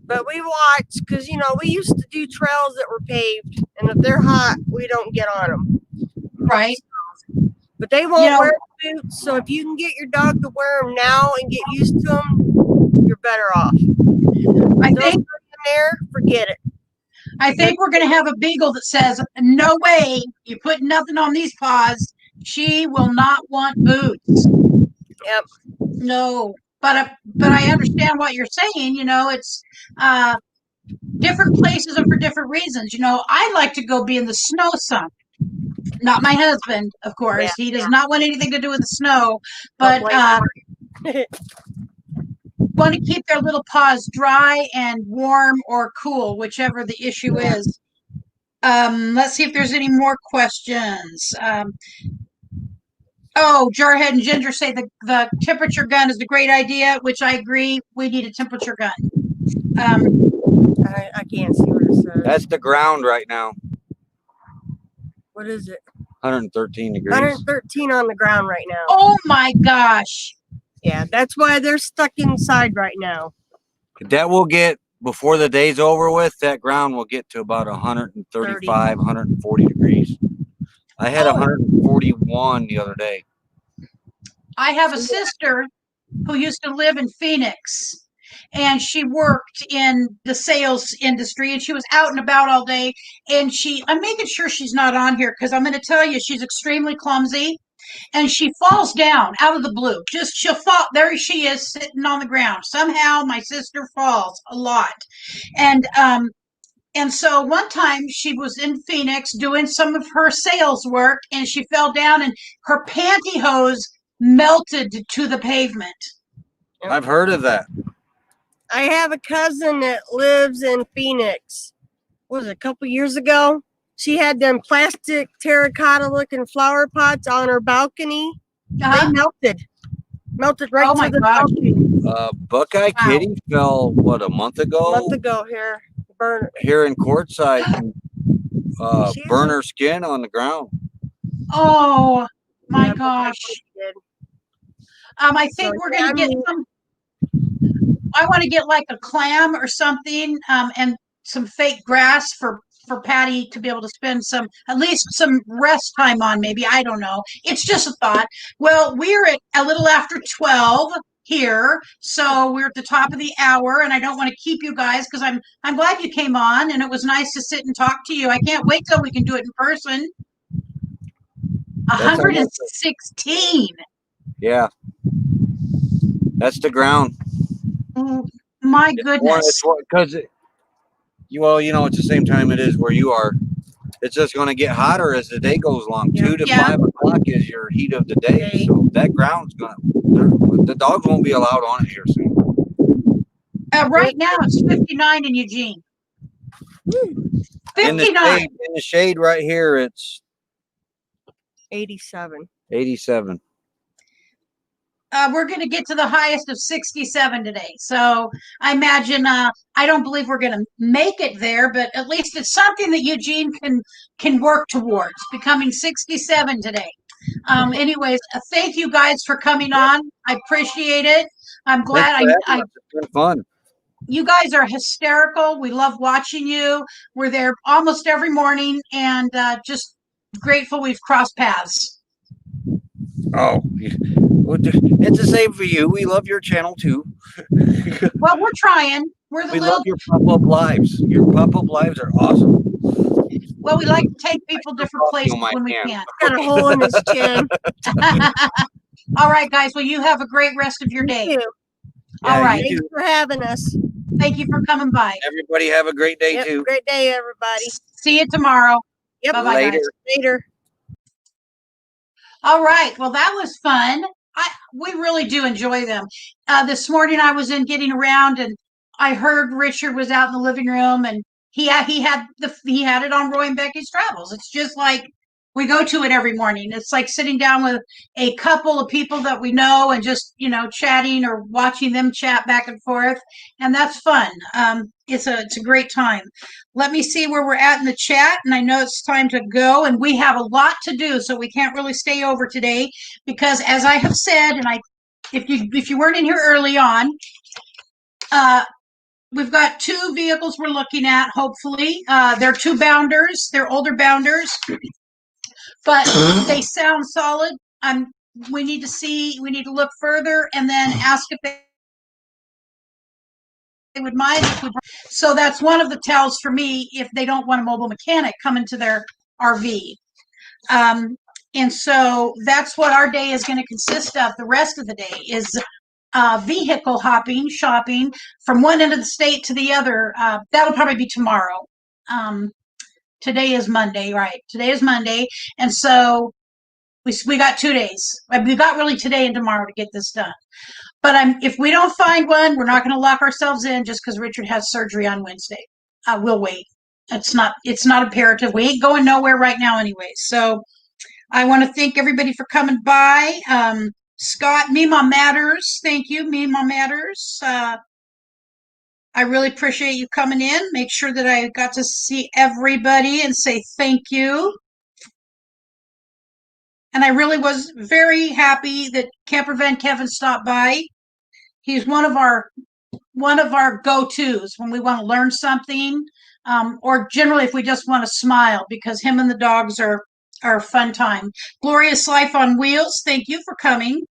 But we watch because, we used to do trails that were paved. And if they're hot, we don't get on them. Right. But they won't wear boots. So if you can get your dog to wear them now and get used to them, you're better off. I think there, forget it. I think we're going to have a beagle that says, no way, you put nothing on these paws. She will not want boots. Yep. No. But I understand what you're saying. It's different places and for different reasons. I like to go be in the snow some. Not my husband, of course. He does not want anything to do with the snow. But want to keep their little paws dry and warm or cool, whichever the issue is. Let's see if there's any more questions. Oh, Jarhead and Ginger say the temperature gun is a great idea, which I agree. We need a temperature gun. I can't see what it says. That's the ground right now. What is it? 113 degrees. 113 on the ground right now. Oh my gosh. Yeah, that's why they're stuck inside right now. That will get, before the day's over with, that ground will get to about 135, 140 degrees. I had 141 the other day. I have a sister who used to live in Phoenix, and she worked in the sales industry, and she was out and about all day. And I'm making sure she's not on here because I'm going to tell you she's extremely clumsy, and she falls down out of the blue. She'll fall. There she is sitting on the ground. Somehow my sister falls a lot. And so one time she was in Phoenix doing some of her sales work, and she fell down and her pantyhose melted to the pavement. I've heard of that. I have a cousin that lives in Phoenix. What was it, a couple years ago? She had them plastic terracotta looking flower pots on her balcony. They melted right to the balcony. Buckeye Kitty fell, what, a month ago? A month ago here in Quartzsite, and, burn her skin on the ground. Oh my gosh. I think we're going to get some. I want to get like a clam or something, and some fake grass for Patty to be able to spend at least some rest time on. Maybe, I don't know. It's just a thought. Well, we're at a little after 12 here, so we're at the top of the hour, and I don't want to keep you guys because I'm glad you came on, and it was nice to sit and talk to you. I can't wait till we can do it in person. 116. Yeah, that's the ground. Oh, my goodness. Because it's the same time it is where you are. It's just going to get hotter as the day goes along. 2 to 5 o'clock is your heat of the day. So that ground's going to, the dogs won't be allowed on it here soon. Right now it's 59 in Eugene. 59. In the shade right here, it's 87. 87. We're going to get to the highest of 67 today. So I imagine, I don't believe we're going to make it there, but at least it's something that Eugene can work towards, becoming 67 today. Anyways, thank you guys for coming on. I appreciate it. I'm glad It's been fun. You guys are hysterical. We love watching you. We're there almost every morning, and just grateful we've crossed paths. Oh, it's the same for you. We love your channel too. Well, we're trying. We love your pop-up lives. Your pop-up lives are awesome. Well, we like to take people different places when we can. Got a hole in his chin. All right, guys. Well, you have a great rest of your day. Yeah, all right. Thanks for having us. Thank you for coming by. Everybody have a great day too. Great day, everybody. See you tomorrow. Yep. Bye-bye, Later. guys. Later. All right. Well, that was fun. We really do enjoy them. This morning I was in getting around, and I heard Richard was out in the living room, and he had it on Roy and Becky's Travels. It's just like we go to it every morning. It's like sitting down with a couple of people that we know and just, chatting or watching them chat back and forth. And that's fun. It's a great time. Let me see where we're at in the chat. And I know it's time to go, and we have a lot to do, so we can't really stay over today because, as I have said, and if you weren't in here early on, we've got 2 vehicles we're looking at, hopefully. They're 2 bounders. They're older bounders, but they sound solid. We need to look further and then ask if they would mind. So that's one of the tells for me if they don't want a mobile mechanic coming to their RV. And so that's what our day is going to consist of. The rest of the day is vehicle hopping, shopping from one end of the state to the other. That'll probably be tomorrow. Today is Monday, right? Today is Monday. And so we got 2 days. We got really today and tomorrow to get this done. But if we don't find one, we're not going to lock ourselves in just because Richard has surgery on Wednesday. We'll wait. It's not imperative. We ain't going nowhere right now anyway. So I want to thank everybody for coming by. Scott, Mima Matters. Thank you, Mima Matters. I really appreciate you coming in. Make sure that I got to see everybody and say thank you. And I really was very happy that Camper Van Kevin stopped by. He's one of our go-tos when we want to learn something, or generally if we just want to smile, because him and the dogs are a fun time. Glorious Life on Wheels, thank you for coming.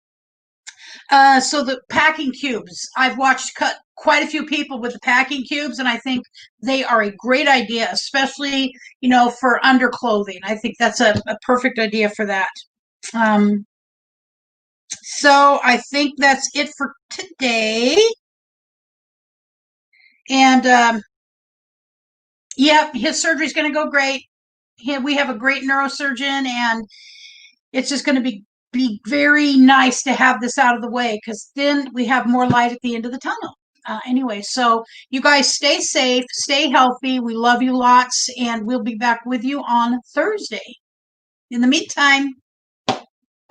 So the packing cubes, I've watched quite a few people with the packing cubes, and I think they are a great idea, especially, for underclothing. I think that's a perfect idea for that. So I think that's it for today. And yeah, his surgery is going to go great. We have a great neurosurgeon, and it's just going to be very nice to have this out of the way, because then we have more light at the end of the tunnel. Anyway, so you guys stay safe, stay healthy. We love you lots, and we'll be back with you on Thursday. In the meantime,